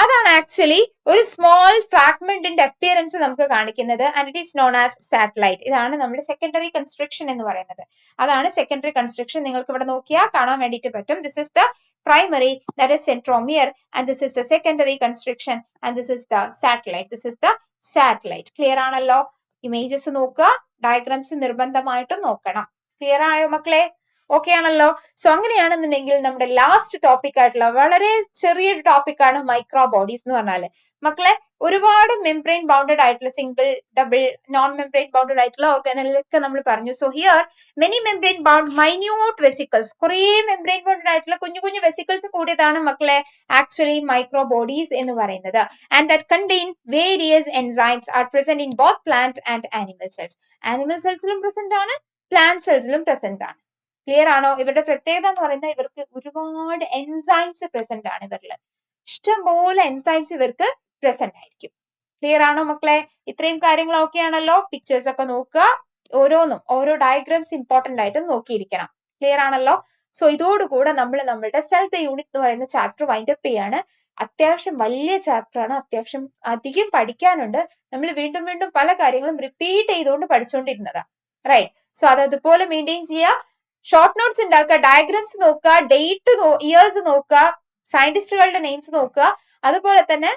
അതാണ് ആക്ച്വലി ഒരു സ്മോൾ ഫ്രാഗ്മെന്റിന്റെ അപ്പിയറൻസ് നമുക്ക് കാണിക്കുന്നത് and it is known as satellite. ഇതാണ് നമ്മുടെ സെക്കൻഡറി കൺസ്ട്രക്ഷൻ എന്ന് പറയുന്നത്. അതാണ് സെക്കൻഡറി കൺസ്ട്രക്ഷൻ. നിങ്ങൾക്ക് ഇവിടെ നോക്കിയാൽ കാണാൻ വേണ്ടിയിട്ട് പറ്റും. This is the primary, that is centromere, and this is the secondary construction, and this is the satellite. This is the satellite. Clear ആണല്ലോ? ഇമേജസ് നോക്കുക, ഡയഗ്രാംസ് നിർബന്ധമായിട്ടും നോക്കണം. ക്ലിയർ ആയോ മക്കളെ? ഓക്കെ ആണല്ലോ? സോ അങ്ങനെയാണെന്നുണ്ടെങ്കിൽ നമ്മുടെ ലാസ്റ്റ് ടോപ്പിക് ആയിട്ടുള്ള വളരെ ചെറിയൊരു ടോപ്പിക് ആണ് മൈക്രോ ബോഡീസ് എന്ന് പറഞ്ഞാല്. മക്കളെ ഒരുപാട് മെംബ്രെയിൻ ബൗണ്ടഡ് ആയിട്ടുള്ള single, double, non membrane bounded ആയിട്ടുള്ള ഓർഗാനലൊക്കെ നമ്മൾ പറഞ്ഞു. So here many membrane bound minute vesicles, കുറെ മെംബ്രെയിൻ ബൗണ്ടഡ് ആയിട്ടുള്ള കുഞ്ഞു കുഞ്ഞു വെസിക്കിൾസ് കൂടിയതാണ് മക്കളെ ആക്ച്വലി മൈക്രോ ബോഡീസ് എന്ന് പറയുന്നത്. And that contain various enzymes are present in both plant and animal cells. Animal സെൽസിലും പ്രസന്റ് ആണ്, പ്ലാന്റ് സെൽസിലും പ്രസന്റ് ആണ്. ക്ലിയർ ആണോ? ഇവരുടെ പ്രത്യേകത എന്ന് പറയുന്നത് ഇവർക്ക് ഒരുപാട് എൻസൈംസ് പ്രസന്റ് ആണ്. ഇവരിൽ ഇഷ്ടംപോലെ എൻസൈംസ് ഇവർക്ക് പ്രസന്റ് ആയിരിക്കും. ക്ലിയർ ആണോ മക്കളെ? ഇത്രയും കാര്യങ്ങൾ ഓക്കെ ആണല്ലോ? പിക്ചേഴ്സ് ഒക്കെ നോക്കുക, ഓരോന്നും ഓരോ ഡയഗ്രാംസ് ഇമ്പോർട്ടന്റ് ആയിട്ട് നോക്കിയിരിക്കണം. ക്ലിയർ ആണല്ലോ? സോ ഇതോടുകൂടെ നമ്മൾ നമ്മുടെ സെൽ ദ യൂണിറ്റ് എന്ന് പറയുന്ന ചാപ്റ്റർ വൈൻഡ് അപ്പ് ചെയ്യാണ്. അത്യാവശ്യം വലിയ ചാപ്റ്റർ ആണ്, അത്യാവശ്യം അധികം പഠിക്കാനുണ്ട്. നമ്മൾ വീണ്ടും വീണ്ടും പല കാര്യങ്ങളും റിപ്പീറ്റ് ചെയ്തുകൊണ്ട് പഠിച്ചുകൊണ്ടിരുന്നതാ. റൈറ്റ്? സോ അതുപോലെ മെയിൻറ്റെയിൻ ചെയ്യുക. ഷോർട്ട് നോട്ട്സ് ഉണ്ടാക്കുക, ഡയഗ്രാംസ് നോക്കുക, ഡേറ്റ് ഇയേഴ്സ് നോക്കുക, സയന്റിസ്റ്റുകളുടെ നെയിംസ് നോക്കുക. അതുപോലെ തന്നെ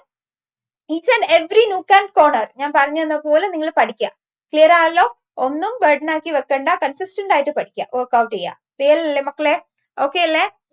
each and every nook and corner ഞാൻ പറഞ്ഞു തന്ന പോലെ നിങ്ങൾ പഠിക്കുക. ക്ലിയർ ആണല്ലോ? ഒന്നും ബർഡൻ ആക്കി വെക്കണ്ട, കൺസിസ്റ്റന്റ് ആയിട്ട് പഠിക്കുക, വർക്ക്ഔട്ട് ചെയ്യുക. റിയൽ അല്ലേ മക്കളെ? ഓക്കെ അല്ലേ?